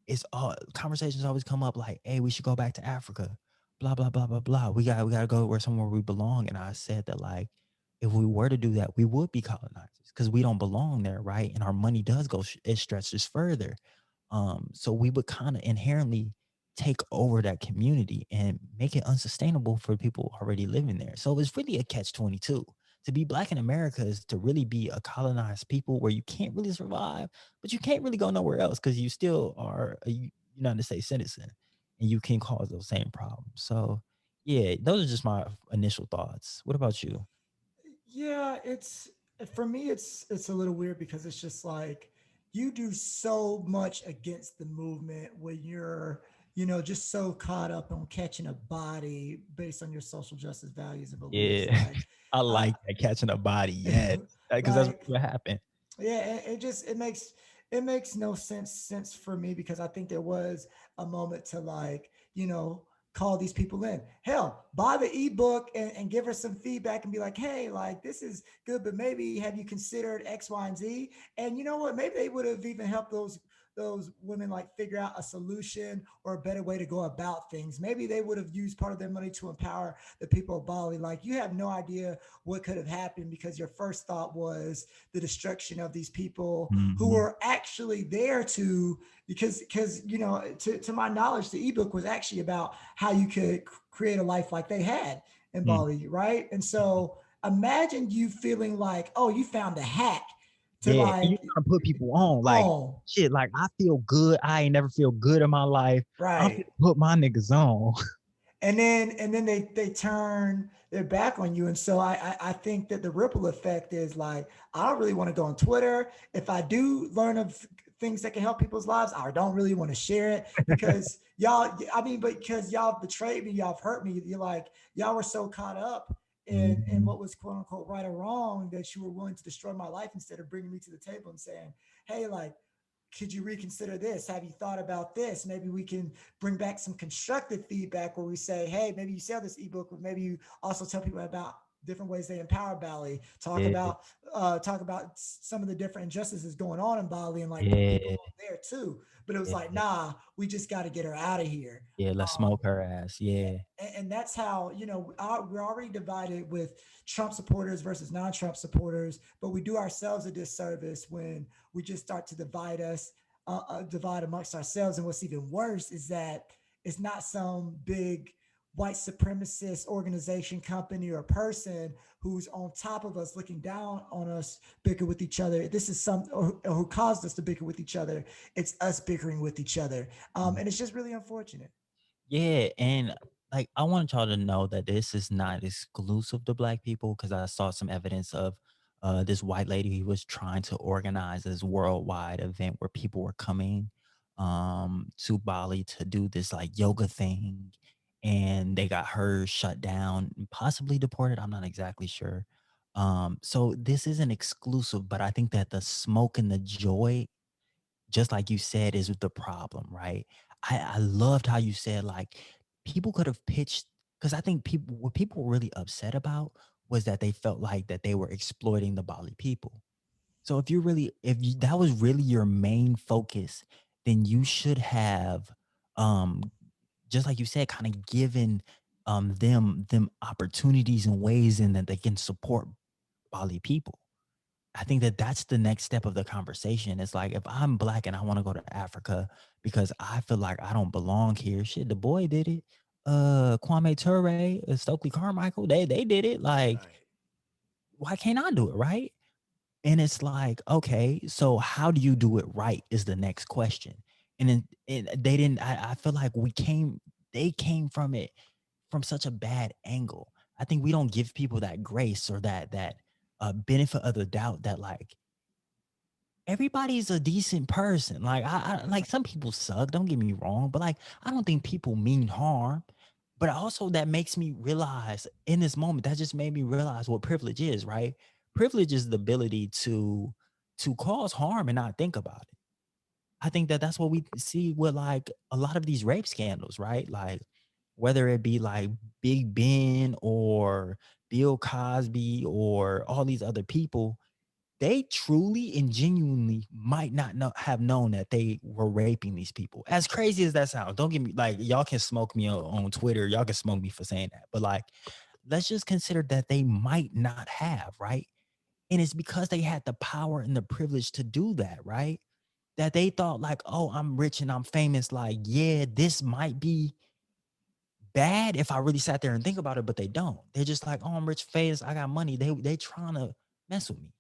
It's all conversations always come up like, hey, we should go back to Africa, blah, blah, blah, blah, blah. We gotta go where somewhere we belong. And I said that, like, if we were to do that, we would be colonizers because we don't belong there, right? And our money does go, it stretches further. So we would kind of inherently take over that community and make it unsustainable for people already living there. So it's really a catch 22. To be black in America is to really be a colonized people where you can't really survive, but you can't really go nowhere else because you still are a United States citizen and you can cause those same problems. So yeah, those are just my initial thoughts. What about you? Yeah, it's for me it's a little weird because it's just like you do so much against the movement when you're, just so caught up on catching a body based on your social justice values and beliefs. Yeah, Like I I like that, catching a body. Yes, because that's like what happened. yeah, it makes no sense for me because I think there was a moment to like, call these people in. Hell, buy the ebook and give her some feedback and be like, hey, like this is good, but maybe have you considered X, Y, and Z? And you know what? Maybe they would have even helped those women like figure out a solution or a better way to go about things. Maybe they would have used part of their money to empower the people of Bali. Like you have no idea what could have happened because your first thought was the destruction of these people who Mhm. were actually there to because to my knowledge the ebook was actually about how you could create a life like they had in Mm. Bali, right? And so imagine you feeling like, oh, you found a hack to Yeah, and you like, trying to put people on, like, oh, shit, like, I feel good, I ain't never feel good in my life, I'm right. finna put my niggas on. And then they turn their back on you. And so I think that the ripple effect is like, I don't really want to go on Twitter. If I do learn of things that can help people's lives, I don't really want to share it because y'all, I mean, but because y'all betrayed me, y'all have hurt me. You're like, y'all were so caught up in Mhm. what was quote unquote right or wrong that you were willing to destroy my life instead of bringing me to the table and saying, hey, like, could you reconsider this? Have you thought about this? Maybe we can bring back some constructive feedback where we say, hey, maybe you sell this ebook, but maybe you also tell people about different ways they empower Bali, Yeah, talk about some of the different injustices going on in Bali and like put people yeah, on there too. But it was like, yeah, nah, we just got to get her out of here. yeah. Let's Um, smoke her ass. Yeah. and that's how, you know, we're already divided with Trump supporters versus non-Trump supporters, but we do ourselves a disservice when we just start to divide amongst ourselves. And what's even worse is that it's not some big white supremacist organization, company, or person who's on top of us looking down on us bicker with each other. This is or who caused us to bicker with each other. It's us bickering with each other. And it's just really unfortunate. Yeah, and like I want y'all to know that this is not exclusive to black people because I saw some evidence of this white lady who was trying to organize this worldwide event where people were coming to Bali to do this like yoga thing, and they got her shut down, and possibly deported. I'm not exactly sure. So this isn't exclusive, but I think that the smoke and the joy, just like you said, is the problem, right? I loved how you said like people could have pitched, because I think people, what people were really upset about was that they felt like that they were exploiting the Bali people. So if you really, if you, that was really your main focus, then you should have, um, just like you said, kind of given them opportunities and ways in that they can support Bali people. I think that that's the next step of the conversation. It's like if I'm black and I want to go to Africa because I feel like I don't belong here, shit, the boy did it. Kwame Ture, Stokely Carmichael, they did it. Like, Right. why can't I do it, right? And it's like, okay, so how do you do it right is the next question. And then they didn't. I feel like they came from it from such a bad angle. I think we don't give people that grace or that benefit of the doubt that like everybody's a decent person. Like I like some people suck, don't get me wrong, but like I don't think people mean harm. But also that makes me realize in this moment, that just made me realize what privilege is, right? Privilege is the ability to cause harm and not think about it. I think that that's what we see with like a lot of these rape scandals, right? Like whether it be like Big Ben or Bill Cosby or all these other people, they truly and genuinely might not have known that they were raping these people. As crazy as that sounds, don't get me like y'all can smoke me on Twitter, y'all can smoke me for saying that, but like let's just consider that they might not have, right? And it's because they had the power and the privilege to do that, right? That they thought like, oh, I'm rich and I'm famous. Like, yeah, this might be bad if I really sat there and think about it, but they don't. They're just like, oh, I'm rich, famous, I got money. They trying to mess with me.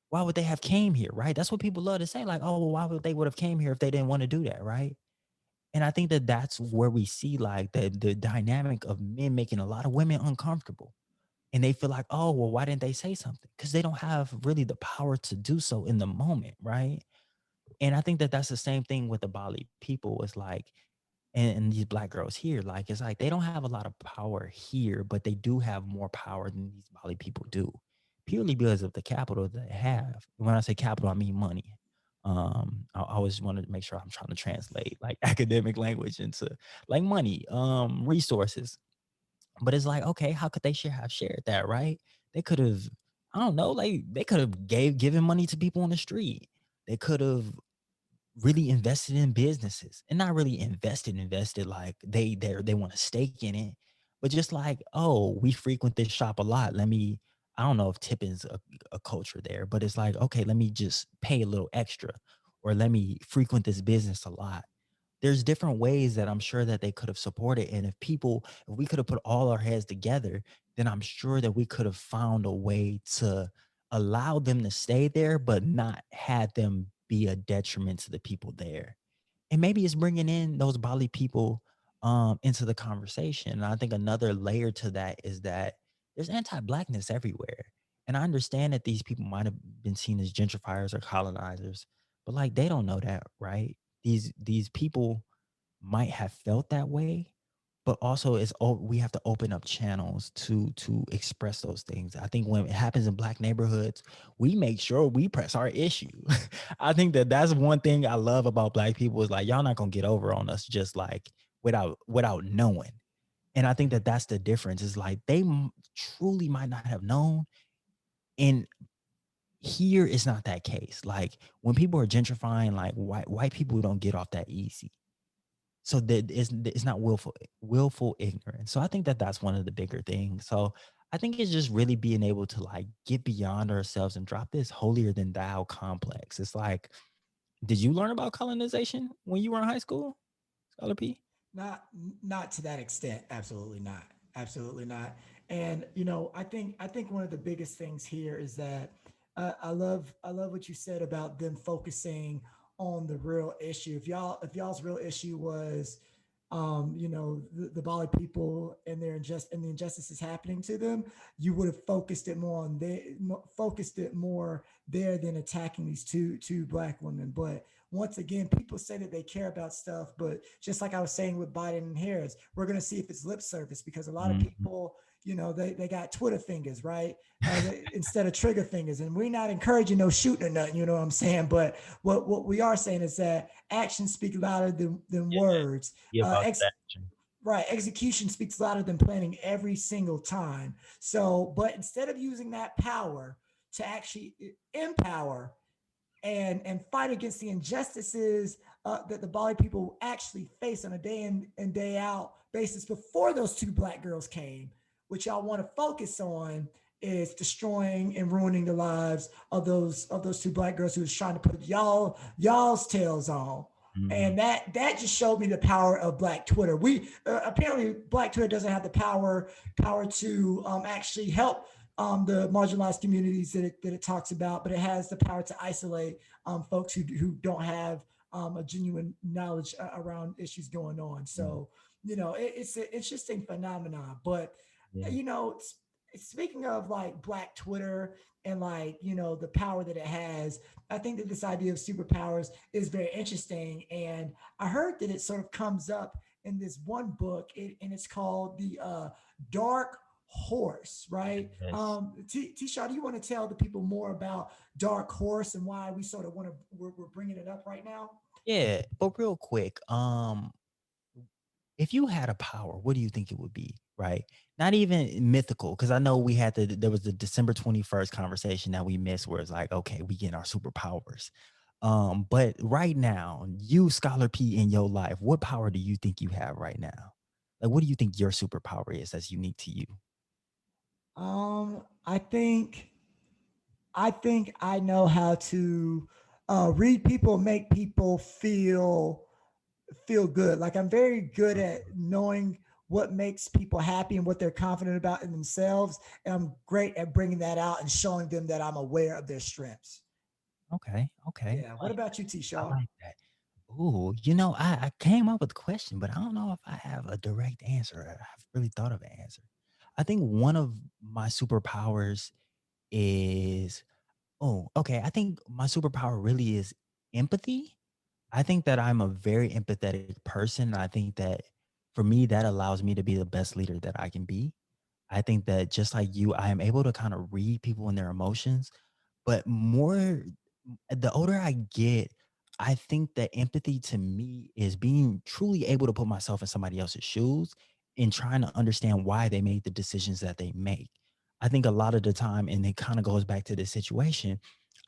Why would they have came here, right? That's what people love to say, like, oh, well, why would they would have came here if they didn't want to do that, right? And I think that that's where we see like the dynamic of men making a lot of women uncomfortable, and they feel like, oh, well, why didn't they say something? Because they don't have really the power to do so in the moment, right? And I think that that's the same thing with the Bali people. It's like, and these black girls here, like it's like they don't have a lot of power here, but they do have more power than these Bali people do, purely because of the capital that they have. When I say capital, I mean money. I always wanted to make sure I'm trying to translate like academic language into like money, resources. But it's like, okay, how could they have shared that, right? They could have, I don't know, like they could have given money to people on the street. They could have really invested in businesses, and not really invested like they want to stake in it, but just like, oh, we frequent this shop a lot, let me, I don't know if tipping's a culture there, but it's like, okay, let me just pay a little extra, or let me frequent this business a lot. There's different ways that I'm sure that they could have supported, and if we could have put all our heads together, then I'm sure that we could have found a way to allow them to stay there but not had them be a detriment to the people there. And maybe it's bringing in those Bali people into the conversation. And I think another layer to that is that there's anti-blackness everywhere. And I understand that these people might have been seen as gentrifiers or colonizers, but like they don't know that, right? These people might have felt that way, but also we have to open up channels to express those things. I think when it happens in black neighborhoods, we make sure we press our issue. I think that that's one thing I love about black people is like y'all not gonna get over on us just like without knowing. And I think that that's the difference. Is like they truly might not have known. And here is not that case. Like when people are gentrifying, like white people don't get off that easy. So that it's not willful ignorance. So I think that that's one of the bigger things. So I think it's just really being able to like get beyond ourselves and drop this holier than thou complex. It's like, did you learn about colonization when you were in high school, Scholar P? Not to that extent. Absolutely not. Absolutely not. And you know, I think one of the biggest things here is that I love what you said about them focusing on the real issue. If y'all's real issue was the Bali people and the injustices happening to them, you would have focused it more there than attacking these two black women. But once again, people say that they care about stuff, but just like I was saying with Biden and Harris, we're going to see if it's lip service because a lot of Mhm. people, they got Twitter fingers, right? Instead of trigger fingers. And we're not encouraging no shooting or nothing, you know what I'm saying? But what we are saying is that actions speak louder than Yeah, words. be Uh, about ex- that action. Right. Execution speaks louder than planning every single time. So, but instead of using that power to actually empower and fight against the injustices that the Bali people actually face on a day in and day out basis before those two black girls came, which y'all want to focus on is destroying and ruining the lives of those two black girls who was trying to put y'all's tails on. Mhm. And that just showed me the power of Black Twitter. We apparently Black Twitter doesn't have the power to actually help the marginalized communities that it talks about, but it has the power to isolate folks who don't have a genuine knowledge around issues going on. Mm. So, it's an interesting phenomenon. But, Yeah. you know, speaking of like Black Twitter and like, the power that it has, I think that this idea of superpowers is very interesting. And I heard that it sort of comes up in this one book, and it's called the Dark Horse, right? Yes. Shaw, do you want to tell the people more about Dark Horse and why we sort of we're bringing it up right now? Yeah, but real quick, if you had a power, what do you think it would be? Right? Not even mythical, because I know there was the December 21st conversation that we missed where it's like, okay, we get our superpowers. But right now, you, Scholar P, in your life, what power do you think you have right now? Like, what do you think your superpower is that's unique to you? I think I know how to read people, make people feel good. Like I'm very good at knowing what makes people happy and what they're confident about in themselves, and I'm great at bringing that out and showing them that I'm aware of their strengths. Okay, okay. Yeah. What about you, T. I Shaw? like that. Ooh, I came up with a question, but I don't know if I have a direct answer. I've really thought of an answer. I think one of my superpowers is, oh, okay. I think my superpower really is empathy. I think that I'm a very empathetic person. I think that for me, that allows me to be the best leader that I can be. I think that just like you, I am able to kind of read people and their emotions, but the older I get, I think that empathy to me is being truly able to put myself in somebody else's shoes and trying to understand why they made the decisions that they make. I think a lot of the time, and it kind of goes back to this situation,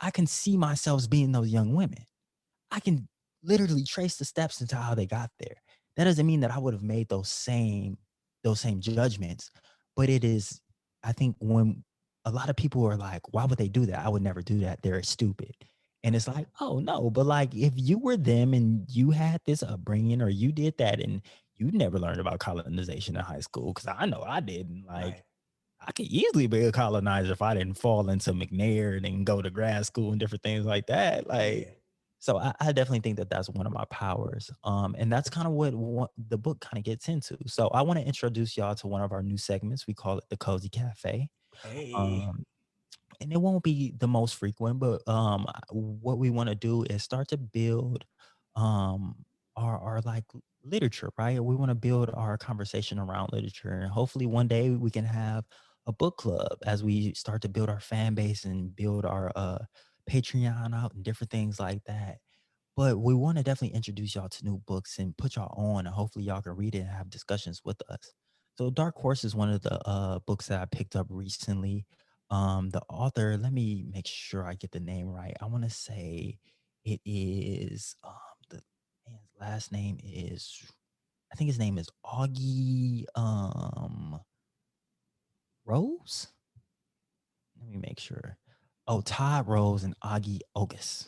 I can see myself as being those young women. I can literally trace the steps into how they got there. That doesn't mean that I would have made those same judgments, but it is, I think when a lot of people are like, why would they do that? I would never do that. They're stupid. And it's like, oh no, but like if you were them and you had this upbringing or you did that and you never learned about colonization in high school, because I know I didn't. Like Right. I could easily be a colonizer if I didn't fall into McNair and go to grad school and different things like that. Like, Yeah. so I definitely think that that's one of my powers. And that's kind of what the book kind of gets into. So I want to introduce y'all to one of our new segments. We call it the Cozy Cafe. Hey. Um, and it won't be the most frequent, but what we want to do is start to build um our like literature, right? We want to build our conversation around literature, and hopefully one day we can have a book club as we start to build our fan base and build our Patreon out and different things like that. But we want to definitely introduce y'all to new books and put y'all on, and hopefully y'all can read it and have discussions with us. So Dark Horse is one of the books that I picked up recently. The author, let me make sure I get the name right. I want to say it is the man's last name is, I think his name is Augie Rose. Let me make sure. Oh, Todd Rose and Augie Ogus.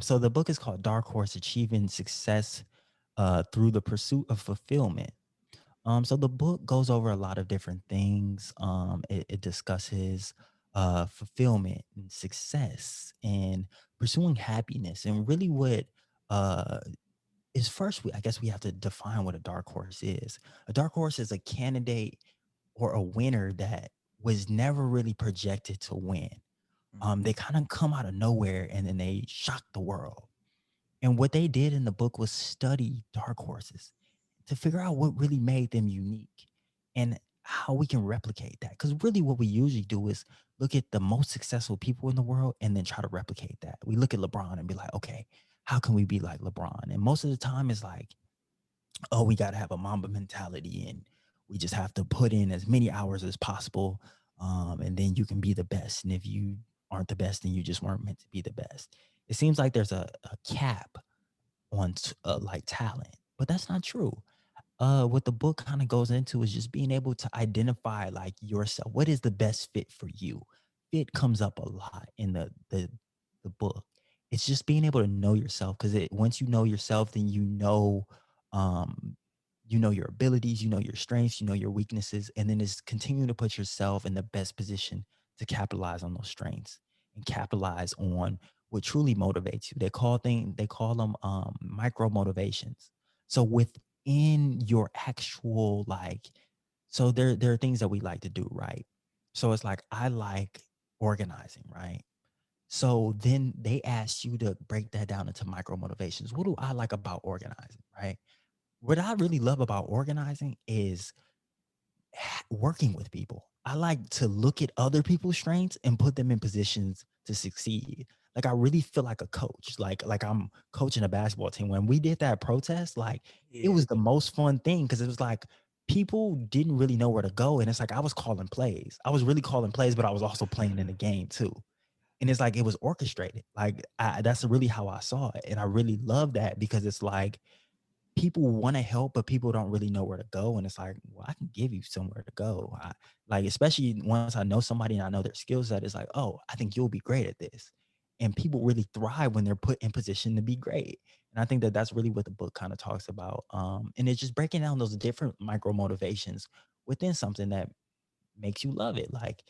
So the book is called Dark Horse: Achieving Success Through the Pursuit of Fulfillment. So the book goes over a lot of different things. It discusses fulfillment and success and pursuing happiness. And really, what uh, is first, I guess we have to define what a dark horse is. A dark horse is a candidate or a winner that was never really projected to win. Mhm. They kind of come out of nowhere and then they shock the world. And what they did in the book was study dark horses to figure out what really made them unique and how we can replicate that. Because really, what we usually do is look at the most successful people in the world and then try to replicate that. We look at LeBron and be like, okay, how can we be like LeBron? And most of the time, it's like, oh, we got to have a Mamba mentality and we just have to put in as many hours as possible. And then you can be the best. And if you aren't the best, then you just weren't meant to be the best. It seems like there's a cap on like talent, but that's not true. What the book kind of goes into is just being able to identify like yourself. What is the best fit for you? Fit comes up a lot in the book. It's just being able to know yourself, because it once you know yourself, then um you know your abilities, you know your strengths, you know your weaknesses, and then it's continuing to put yourself in the best position to capitalize on those strengths and capitalize on what truly motivates you. They call them micro motivations. So within your actual like, so there are things that we like to do, right? So it's like I like organizing, right? So then they ask you to break that down into micro motivations. What do I like about organizing, right? What I really love about organizing is working with people. I like to look at other people's strengths and put them in positions to succeed. Like I really feel like a coach, like I'm coaching a basketball team. When we did that protest, like it Yeah. was the most fun thing because it was like people didn't really know where to go, and it's like I was calling plays. I was really calling plays, but I was also playing in the game too. And it's like it was orchestrated. Like that's really how I saw it, and I really love that because it's like people want to help, but people don't really know where to go. And it's like, well, I can give you somewhere to go. Like, especially once I know somebody and I know their skill set, it's like, oh, I think you'll be great at this. And people really thrive when they're put in position to be great. And I think that that's really what the book kind of talks about. And it's just breaking down those different micro motivations within something that makes you love it. Like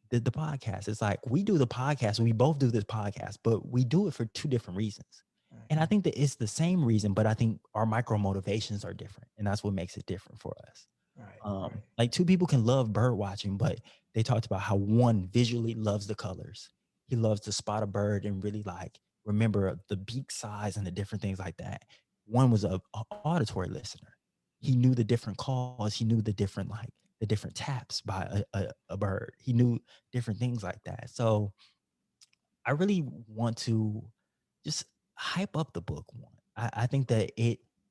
the podcast. It's like we do the podcast, we both do this podcast, but we do it for two different reasons. Right. And I think that it's the same reason, but I think our micro motivations are different. And that's what makes it different for us. Right. Right. Like two people can love bird watching, but they talked about how one visually loves the colors. He loves to spot a bird and really like remember the beak size and the different things like that. One was a auditory listener. He knew the different calls. He knew the different like the different taps by a bird. He knew different things like that. So I really want to just hype up the book one. I think that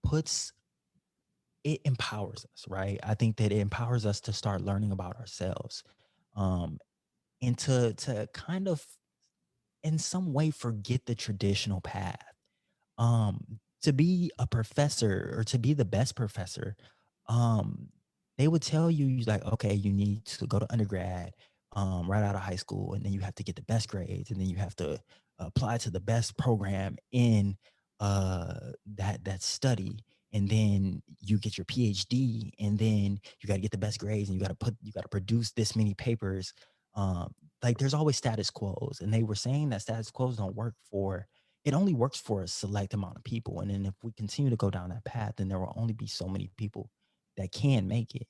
puts it empowers us, right? I think that it empowers us to start learning about ourselves, um, and to kind of in some way forget the traditional path. To be a professor or to be the best professor, um, they would tell you like, okay, you need to go to undergrad, right out of high school, and then you have to get the best grades, and then you have to apply to the best program in that study, and then you get your PhD, and then you got to get the best grades, and you got to produce this many papers. Like there's always status quos, and they were saying that status quos don't work for it only works for a select amount of people. And then if we continue to go down that path, then there will only be so many people that can make it.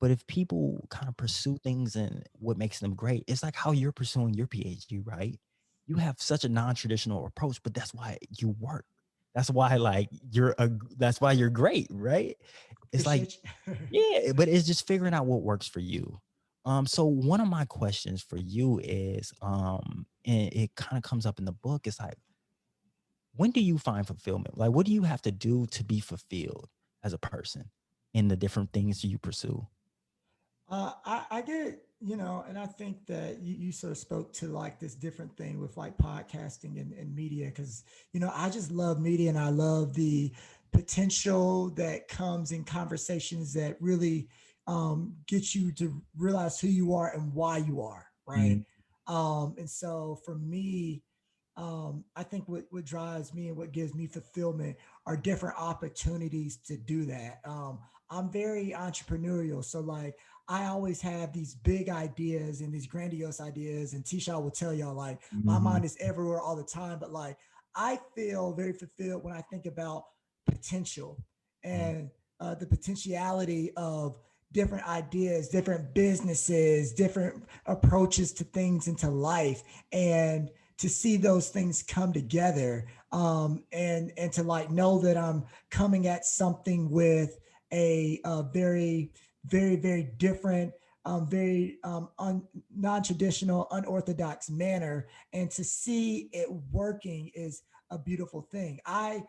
But if people kind of pursue things and what makes them great, it's like how you're pursuing your PhD, right? You have such a non-traditional approach, but that's why you work. That's why like that's why you're great, right? It's like, Appreciate you. yeah, but it's just figuring out what works for you. So one of my questions for you is, and it kind of comes up in the book, it's like, when do you find fulfillment? Like, what do you have to do to be fulfilled as a person? in the different things you pursue? I get it, and I think that you sort of spoke to like this different thing with like podcasting and media because, I just love media and I love the potential that comes in conversations that really get you to realize who you are and why you are, right? Mm, And so for me, I think what drives me and what gives me fulfillment are different opportunities to do that. I'm very entrepreneurial, so like I always have these big ideas and these grandiose ideas. And Tisha will tell y'all like my mhm, mind is everywhere all the time. But like I feel very fulfilled when I think about potential mm, and the potentiality of different ideas, different businesses, different approaches to things into life, and to see those things come together, and to like know that I'm coming at something with a very very different, very non-traditional, unorthodox manner, and to see it working is a beautiful thing. I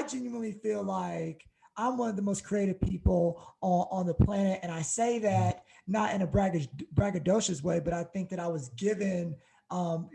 genuinely feel like I'm one of the most creative people on the planet, and I say mm. that not in a braggadocious way, but I think that I was given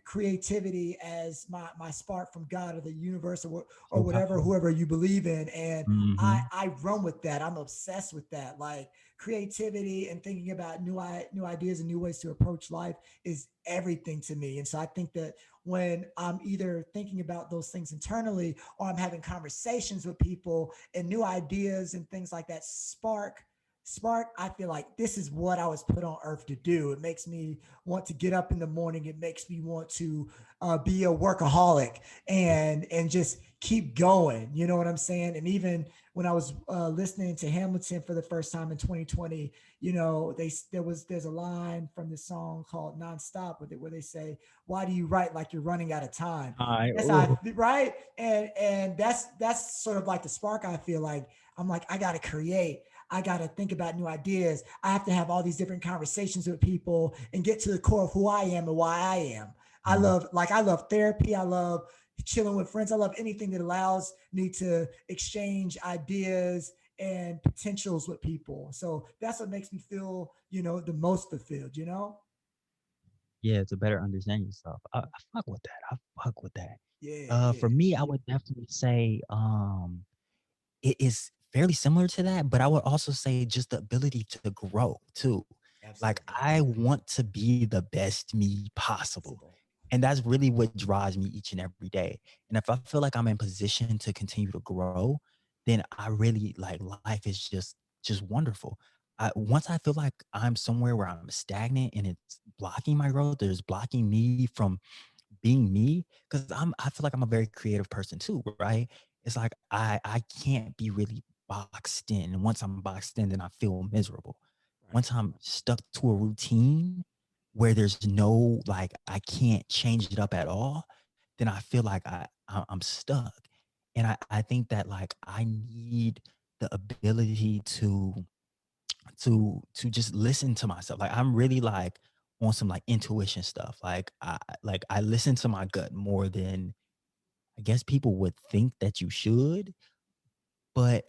creativity as my spark from God or the universe, or So whatever, powerful. whoever you believe in, and Mhm. I run with that. I'm obsessed with that. Like creativity and thinking about new ideas and new ways to approach life is everything to me. And so I think that when I'm either thinking about those things internally or I'm having conversations with people and new ideas and things like that spark, I feel like this is what I was put on earth to do. It makes me want to get up in the morning. It makes me want to be a workaholic and just keep going. You know what I'm saying? And even when I was listening to Hamilton for the first time in 2020, there's a line from the song called "Nonstop" with it where they say, "Why do you write like you're running out of time?" Alright, That's how ooh. right, and that's sort of like the spark. I feel like I'm like I gotta create. I got to think about new ideas. I have to have all these different conversations with people and get to the core of who I am and why I am. Mm. I love therapy. I love chilling with friends. I love anything that allows me to exchange ideas and potentials with people. So that's what makes me feel, the most fulfilled. Yeah, to better understand yourself. I fuck with that. I fuck with that. Yeah, For yeah. me, I would definitely say, it is fairly similar to that, but I would also say just the ability to grow too. Like Absolutely. I want to be the best me possible. Possible. And that's really what drives me each and every day. And if I feel like I'm in position to continue to grow, then I really like life is just wonderful. Once I feel like I'm somewhere where I'm stagnant and it's blocking my growth, there's blocking me from being me, because I feel like I'm a very creative person too, right? It's like I can't be really boxed in. And once I'm boxed in, then I feel miserable. Right. Once I'm stuck to a routine where there's no like I can't change it up at all, then I feel like I'm stuck. And I think that like I need the ability to just listen to myself. Like I'm really like on some like intuition stuff. Like I listen to my gut more than I guess people would think that you should, but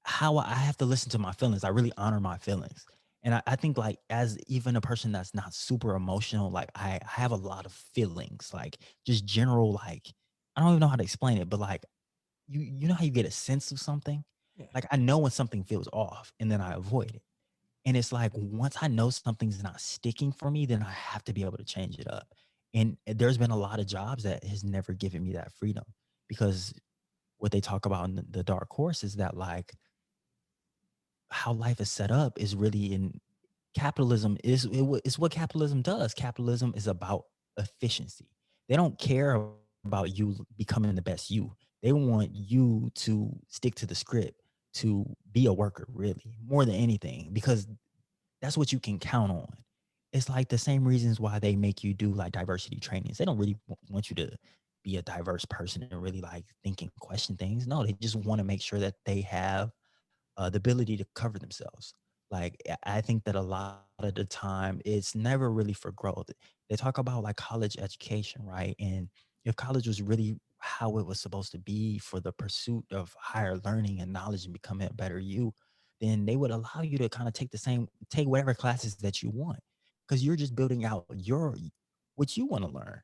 how I have to listen to my feelings. I really honor my feelings. And I think like as even a person that's not super emotional, like I have a lot of feelings, like just general, like I don't even know how to explain it, but like you know how you get a sense of something? Yeah. Like I know when something feels off and then I avoid it. And it's like once I know something's not sticking for me, then I have to be able to change it up. And there's been a lot of jobs that has never given me that freedom because what they talk about in the dark horse is that like how life is set up is really in capitalism is what capitalism does. Capitalism is about efficiency. They don't care about you becoming the best you. They want you to stick to the script, to be a worker really more than anything because that's what you can count on. It's like the same reasons why they make you do like diversity trainings. They don't really want you to be a diverse person and really like think and question things. No, they just want to make sure that they have the ability to cover themselves. Like I think that a lot of the time it's never really for growth. They talk about like college education, right? And if college was really how it was supposed to be for the pursuit of higher learning and knowledge and becoming a better you, then they would allow you to kind of take whatever classes that you want, because you're just building out what you want to learn.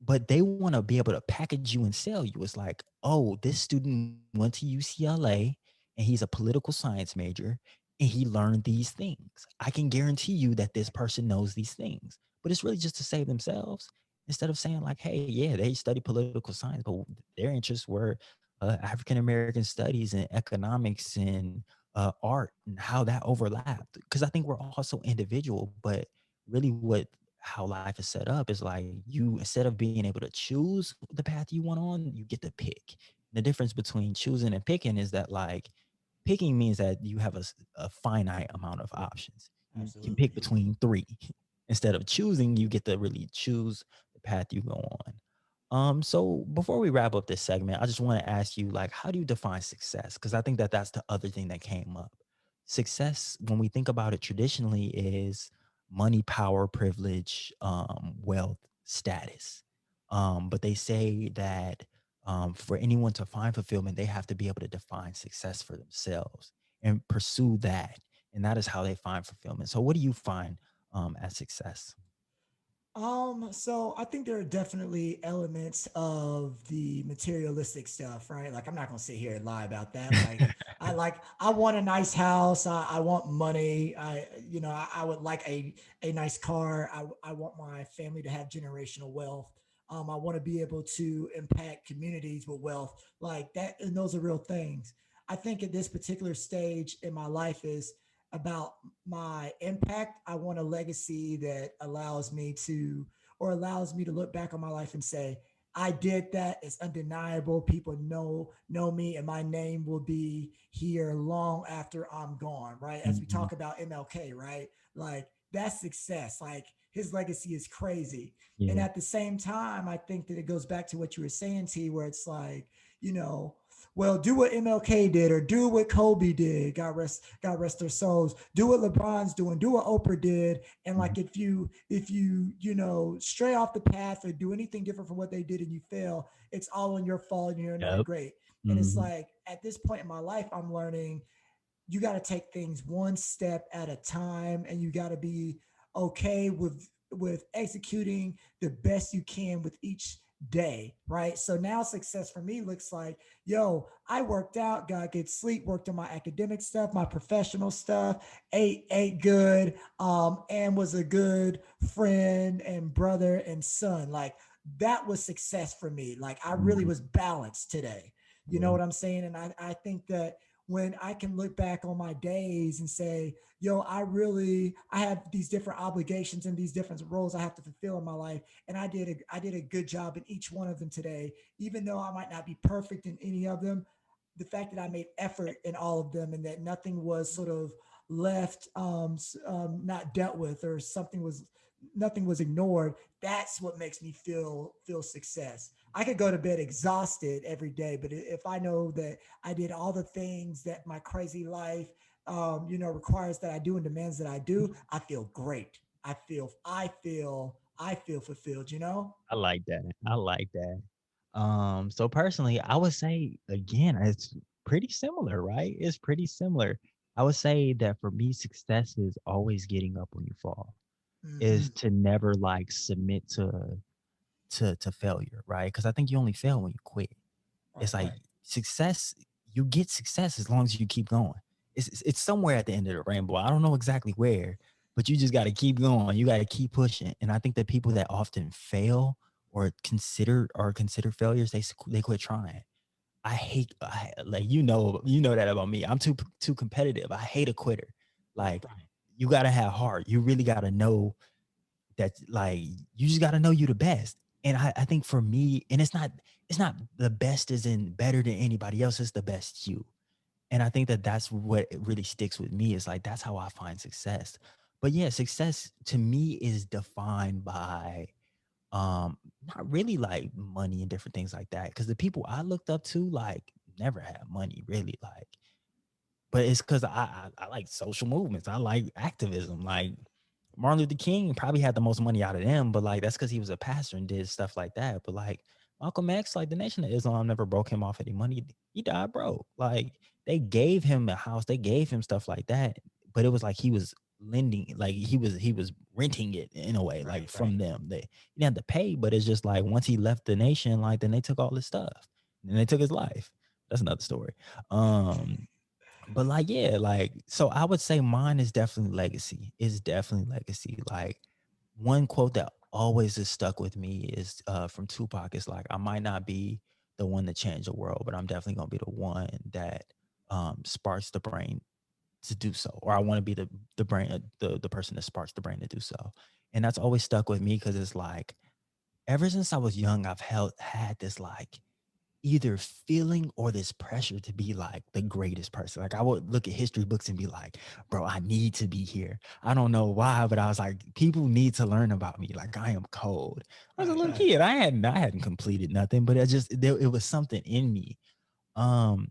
But they want to be able to package you and sell you. It's like, oh, this student went to UCLA and he's a political science major and he learned these things. I can guarantee you that this person knows these things, but it's really just to save themselves, instead of saying like, hey, yeah, they study political science, but their interests were African American studies and economics and art, and how that overlapped. Because I think we're all so individual, but really what how life is set up is like, you, instead of being able to choose the path you want on, you get to pick. The difference between choosing and picking is that, like, picking means that you have a finite amount of options. You can pick Absolutely. between three. Instead of choosing, you get to really choose the path you go on. So before we wrap up this segment, I just want to ask you, like, how do you define success? Because I think that that's the other thing that came up. Success, when we think about it traditionally, is money, power, privilege, wealth, status. But they say that for anyone to find fulfillment, they have to be able to define success for themselves and pursue that. And that is how they find fulfillment. So, what do you find as success? So I think there are definitely elements of the materialistic stuff, right? Like I'm not gonna sit here and lie about that. I want a nice house. I want money. I would like a nice car. I want my family to have generational wealth. I want to be able to impact communities with wealth like that, and those are real things. I think at this particular stage in my life is about my impact. I want a legacy that allows me to, or allows me to look back on my life and say, I did that. It's undeniable. People know me, and my name will be here long after I'm gone. Right? As we Mhm. talk about MLK, right? Like that's success. Like his legacy is crazy. And Yeah. at the same time, I think that it goes back to what you were saying, T, where it's like, you know, well, do what MLK did or do what Kobe did. God rest their souls. Do what LeBron's doing. Do what Oprah did. And Mhm. like if you stray off the path or do anything different from what they did and you fail, it's all on your fault and you're not Yep. great. And it's Mhm. like at this point in my life, I'm learning you got to take things one step at a time, and you got to be okay with executing the best you can with each day, right? So now success for me looks like, yo, I worked out, got good sleep, worked on my academic stuff, my professional stuff, ate good, and was a good friend and brother and son. Like that was success for me. Like I really Mhm. was balanced today. You know Yeah. what I'm saying? And I think that when I can look back on my days and say, yo, I have these different obligations and these different roles I have to fulfill in my life. And I did a good job in each one of them today, even though I might not be perfect in any of them. The fact that I made effort in all of them and that nothing was sort of left not dealt with or something was nothing was ignored, that's what makes me feel success. I could go to bed exhausted every day, but if I know that I did all the things that my crazy life, requires that I do and demands that I do, I feel great. I feel fulfilled. I like that. I like that. So personally, I would say again, it's pretty similar, right? It's pretty similar. I would say that for me, success is always getting up when you fall. Hmm. Is to never like submit to failure, right? Because I think you only fail when you quit. Right, It's like right. success, you get success as long as you keep going. It's somewhere at the end of the rainbow. I don't know exactly where, but you just got to keep going. You got to keep pushing. And I think that people that often fail or consider failures, they quit trying. Like you know that about me. I'm too competitive. I hate a quitter. Right. Like you got to have heart. You really got to know that, like, you just got to know you the best. And I think for me, and it's not the best as in better than anybody else. It's the best you. And I think that that's what it really sticks with me, is like that's how I find success. But yeah, success to me is defined by not really like money and different things like that, because the people I looked up to like never had money really, like, but it's because I like social movements. I like activism. Like Martin Luther King probably had the most money out of them, but like that's because he was a pastor and did stuff like that. But like Malcolm X, like the Nation of Islam never broke him off any money. He died broke. Like they gave him a house, they gave him stuff like that, but it was like he was lending, like he was renting it in a way, like Right, right. from them. They he didn't have to pay, but it's just like once he left the nation, like then they took all his stuff and they took his life. That's another story. Um, but like, yeah, like, so I would say mine is definitely legacy. It's definitely legacy. Like, one quote that always has stuck with me is from Tupac. It's like, I might not be the one to change the world, but I'm definitely gonna be the one that sparks the brain to do so. Or I want to be the brain, the person that sparks the brain to do so. And that's always stuck with me because it's like ever since I was young, I've had this like either feeling or this pressure to be like the greatest person. Like I would look at history books and be like, bro, I need to be here. I don't know why, but I was like, people need to learn about me. Like I am cold. I was a Right, little right. kid. I hadn't completed nothing, but it was something in me. Um,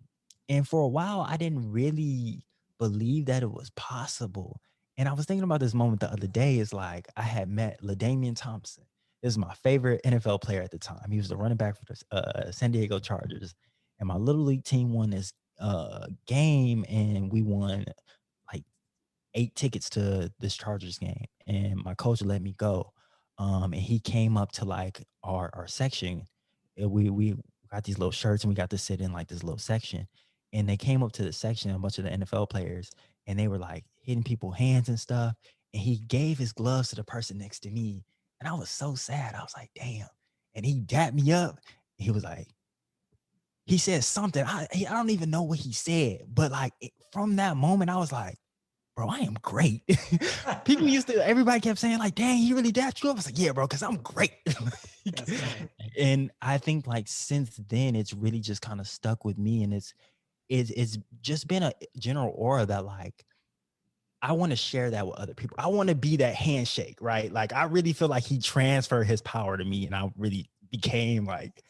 and for a while, I didn't really believe that it was possible. And I was thinking about this moment the other day. Is like I had met LaDainian Thompson. This is my favorite NFL player at the time. He was the running back for the San Diego Chargers, and my little league team won this game, and we won like 8 tickets to this Chargers game, and my coach let me go. And he came up to like our section. We got these little shirts and we got to sit in like this little section. And they came up to the section, a bunch of the NFL players, and they were like hitting people's hands and stuff. And he gave his gloves to the person next to me. And I was so sad. I was like, damn. And he dapped me up. He was like, he said something. I don't even know what he said, but like from that moment, I was like, bro, I am great. People used to, everybody kept saying, like, dang, he really dapped you up. I was like, yeah, bro, because I'm great. That's dope. And I think like since then, it's really just kind of stuck with me. And it's just been a general aura that like I want to share that with other people. I want to be that handshake, right? Like I really feel like he transferred his power to me and I really became like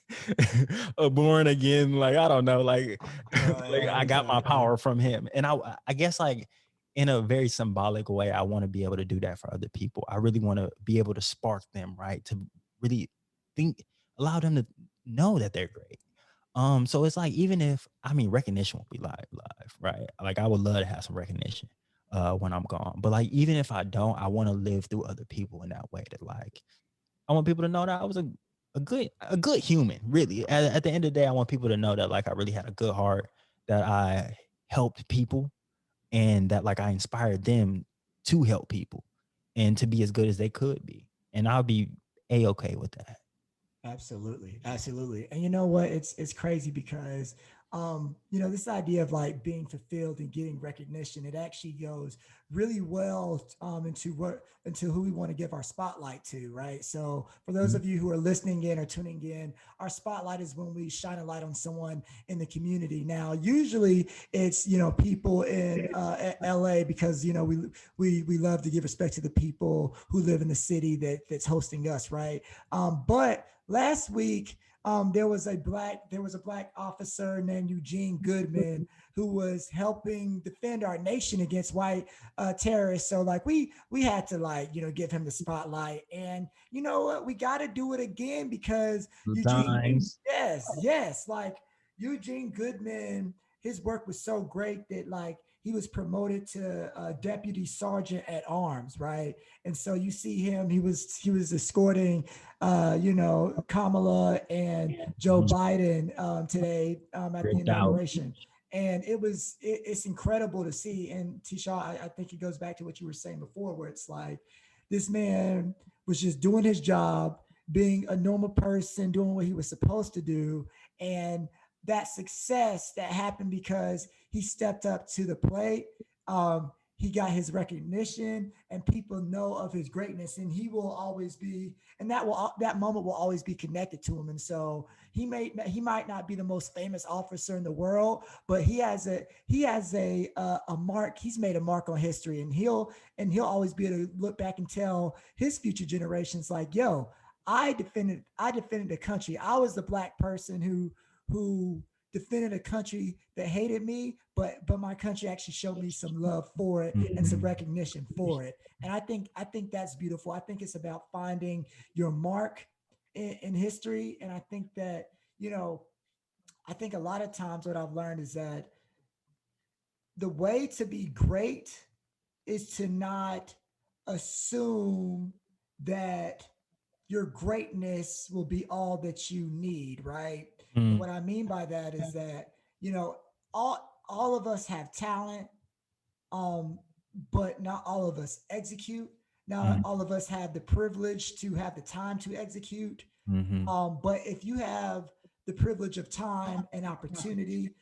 a born again, like I don't know, like Right, like right, I got my exactly. power from him. And I guess like in a very symbolic way, I want to be able to do that for other people. I really want to be able to spark them, right? To really think, allow them to know that they're great. So it's like even if I mean recognition will be live, right? Like I would love to have some recognition when I'm gone. But like even if I don't, I want to live through other people in that way that like I want people to know that I was a good human, really. At the end of the day, I want people to know that like I really had a good heart, that I helped people and that like I inspired them to help people and to be as good as they could be. And I'll be a-okay with that. Absolutely, absolutely. And you know what? It's crazy because this idea of like being fulfilled and getting recognition, it actually goes really well into who we want to give our spotlight to, right? So for those Mhm. of you who are listening in or tuning in, our spotlight is when we shine a light on someone in the community. Now, usually it's people in LA because we love to give respect to the people who live in the city that's hosting us, right? But last week, there was a black officer named Eugene Goodman who was helping defend our nation against white terrorists. So like we had to like give him the spotlight, and you know what, we got to do it again because Eugene, Sometimes. yes, yes, like Eugene Goodman, his work was so great that like he was promoted to deputy sergeant at arms, right? And so you see him, he was escorting Kamala and Joe Mhm. Biden today at the Rigged out. inauguration. And it's incredible to see. And Tisha, I think it goes back to what you were saying before, where it's like this man was just doing his job, being a normal person, doing what he was supposed to do. And that success that happened because he stepped up to the plate. He got his recognition and people know of his greatness, and he will always be, and that moment will always be connected to him. And so he might not be the most famous officer in the world, but he has a mark. He's made a mark on history, and he'll always be able to look back and tell his future generations like, yo, I defended the country. I was the black person who defended a country that hated me, but my country actually showed me some love for it and some Mhm. recognition for it. And I think that's beautiful. I think it's about finding your mark in history. And I think that, I think a lot of times what I've learned is that the way to be great is to not assume that your greatness will be all that you need, right? And Mm, what I mean by that is that, you know, all of us have talent, um, but not all of us execute. Not mm, all of us have the privilege to have the time to execute. mhm. But if you have the privilege of time and opportunity,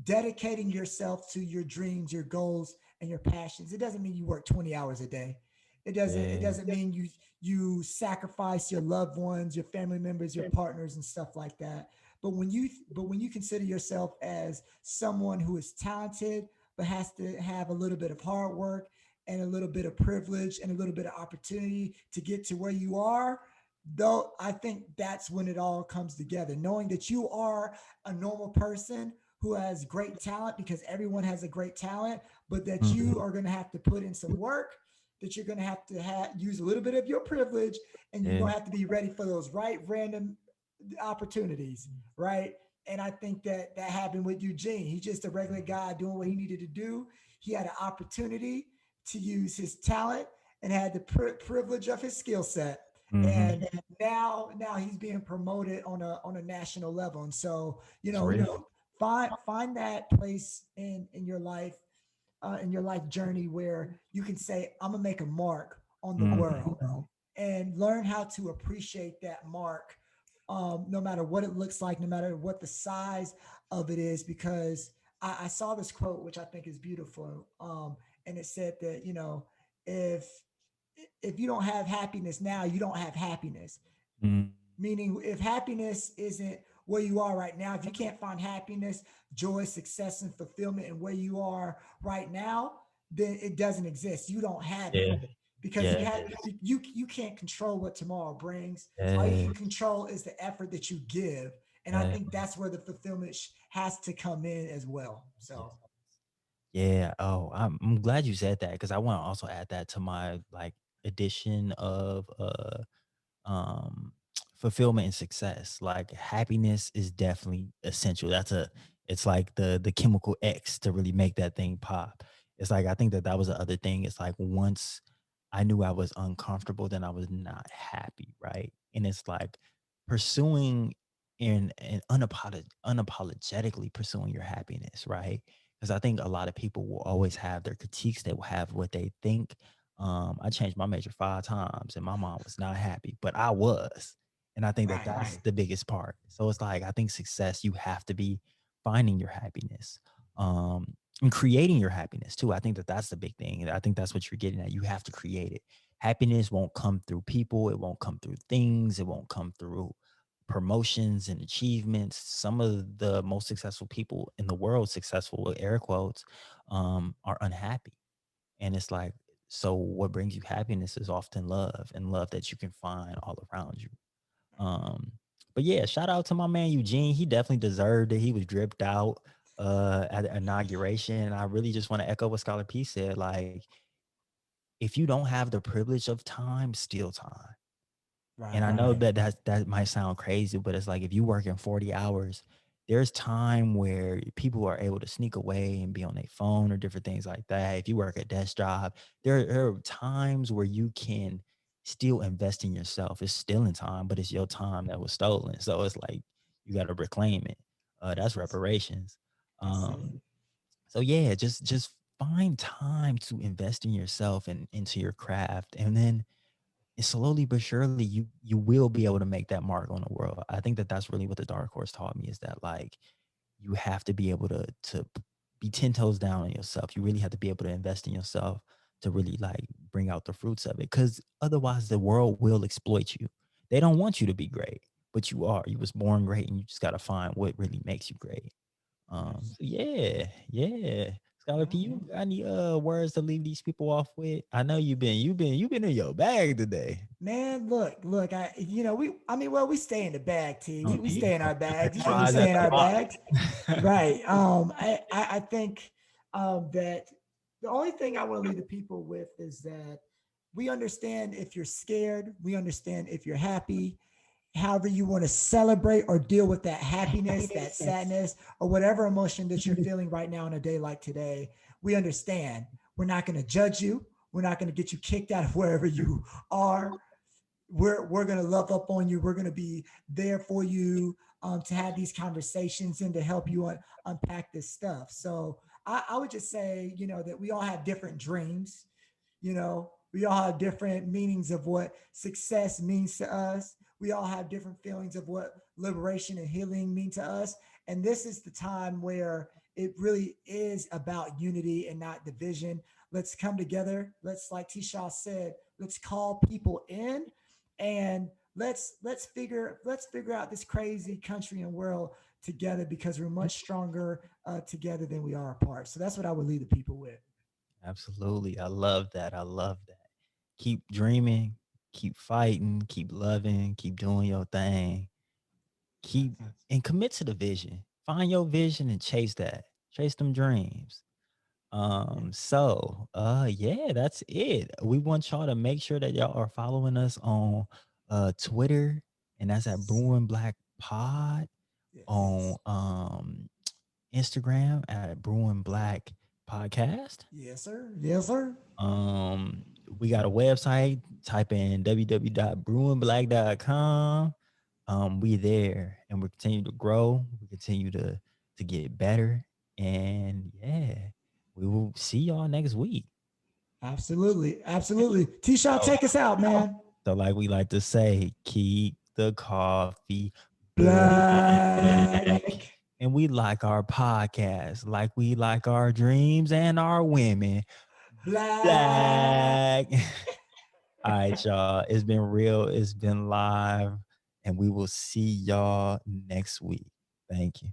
dedicating yourself to your dreams, your goals, and your passions, it doesn't mean you work 20 hours a day. It Yeah. doesn't mean you sacrifice your loved ones, your family members, your partners, and stuff like that. But when you consider yourself as someone who is talented but has to have a little bit of hard work and a little bit of privilege and a little bit of opportunity to get to where you are, though, I think that's when it all comes together, knowing that you are a normal person who has great talent, because everyone has a great talent, but that you Mhm. are going to have to put in some work, that you're going to use a little bit of your privilege, and you're going Yeah. to have to be ready for those right random opportunities, right? And I think that happened with Eugene. He's just a regular guy doing what he needed to do. He had an opportunity to use his talent and had the privilege of his skill set, Mhm. and now he's being promoted on a national level. And so, It's real. find that place in your life journey where you can say, I'm gonna make a mark on the Mhm. world, and learn how to appreciate that mark, no matter what it looks like, no matter what the size of it is. Because I saw this quote, which I think is beautiful, and it said that, if if you don't have happiness now, you don't have happiness. Mm. Meaning, if happiness isn't where you are right now, if you can't find happiness, joy, success, and fulfillment in where you are right now, then it doesn't exist. You don't have it, Yeah. because Yeah. you can't control what tomorrow brings. All you Yeah. can control is the effort that you give, and I Yeah. think that's where the fulfillment has to come in as well. Yes. So, Yeah. Oh, I'm glad you said that because I want to also add that to my like addition of um fulfillment and success. Like happiness is definitely essential. It's like the chemical X to really make that thing pop. It's like I think that was the other thing. It's like once I knew I was uncomfortable, then I was not happy, right? And it's like pursuing and unapologetically pursuing your happiness, right? Because I think a lot of people will always have their critiques. They will have what they think. I changed my major 5 times, and my mom was not happy, but I was, and I think that right. that's the biggest part. So it's like I think success, you have to be finding your happiness, and creating your happiness too. I think that that's the big thing, and I think that's what you're getting at. You have to create it. Happiness won't come through people. It won't come through things. It won't come through promotions and achievements. Some of the most successful people in the world, successful with air quotes, are unhappy. And it's like, so what brings you happiness is often love, and love that you can find all around you. Um, but yeah, shout out to my man Eugene. He definitely deserved it. He was dripped out at the inauguration. And I really just want to echo what Scholar P said. Like, if you don't have the privilege of time, steal time. And I Right. know that might sound crazy, but it's like if you work in 40 hours, there's time where people are able to sneak away and be on their phone or different things like that. If you work a desk job, there are times where you can still invest in yourself. It's still in time, but it's your time that was stolen. So it's like you got to reclaim it. That's reparations. That's it. Um, so yeah, just find time to invest in yourself and into your craft, and then and slowly but surely you will be able to make that mark on the world. I think that that's really what the Dark Horse taught me, is that like you have to be able to be 10 toes down on yourself. You really have to be able to invest in yourself to really like bring out the fruits of it, because otherwise the world will exploit you. They don't want you to be great, but you are. You was born great, and you just got to find what really makes you great. Yes. So yeah, yeah. Scholar P, Yeah. you got any words to leave these people off with? I know you've been in your bag today. Man, look, well, we stay in the bag, T. Oh, We you stay in our bags. You know, we surprised at stay in the our bags. box. Right. I think that the only thing I want to leave the people with is that we understand if you're scared, we understand if you're happy. however you want to celebrate or deal with that happiness, that sadness, or whatever emotion that you're feeling right now in a day like today. We understand. We're not going to judge you. We're not going to get you kicked out of wherever you are. We're going to love up on you. We're going to be there for you, to have these conversations and to help you unpack this stuff. So I would just say, that we all have different dreams. We all have different meanings of what success means to us. We all have different feelings of what liberation and healing mean to us. And this is the time where it really is about unity and not division. Let's come together. Let's, like T. Shaw said, let's call people in, and let's figure out this crazy country and world together, because we're much stronger together than we are apart. So that's what I would leave the people with. Absolutely. I love that. I love that. Keep dreaming, keep fighting, keep loving, keep doing your thing. Keep and commit to the vision. Find your vision and chase that. Chase them dreams. Yeah, that's it. We want y'all to make sure that y'all are following us on Twitter, and that's at Yes. Brewing Black Pod, on Yes. Instagram at Brewing Black Podcast. Yes, sir. Yes, sir. Um, we got a website. Type in www.brewingblack.com. We there, and we continue to grow. We continue to get better, and yeah, we will see y'all next week. Absolutely. Absolutely. T-Shaw, take us out, man. So, like we like to say, keep the coffee black. Black. And we like our podcast, like we like our dreams and our women Black. black. All right, y'all. It's been real. It's been live. And we will see y'all next week. Thank you.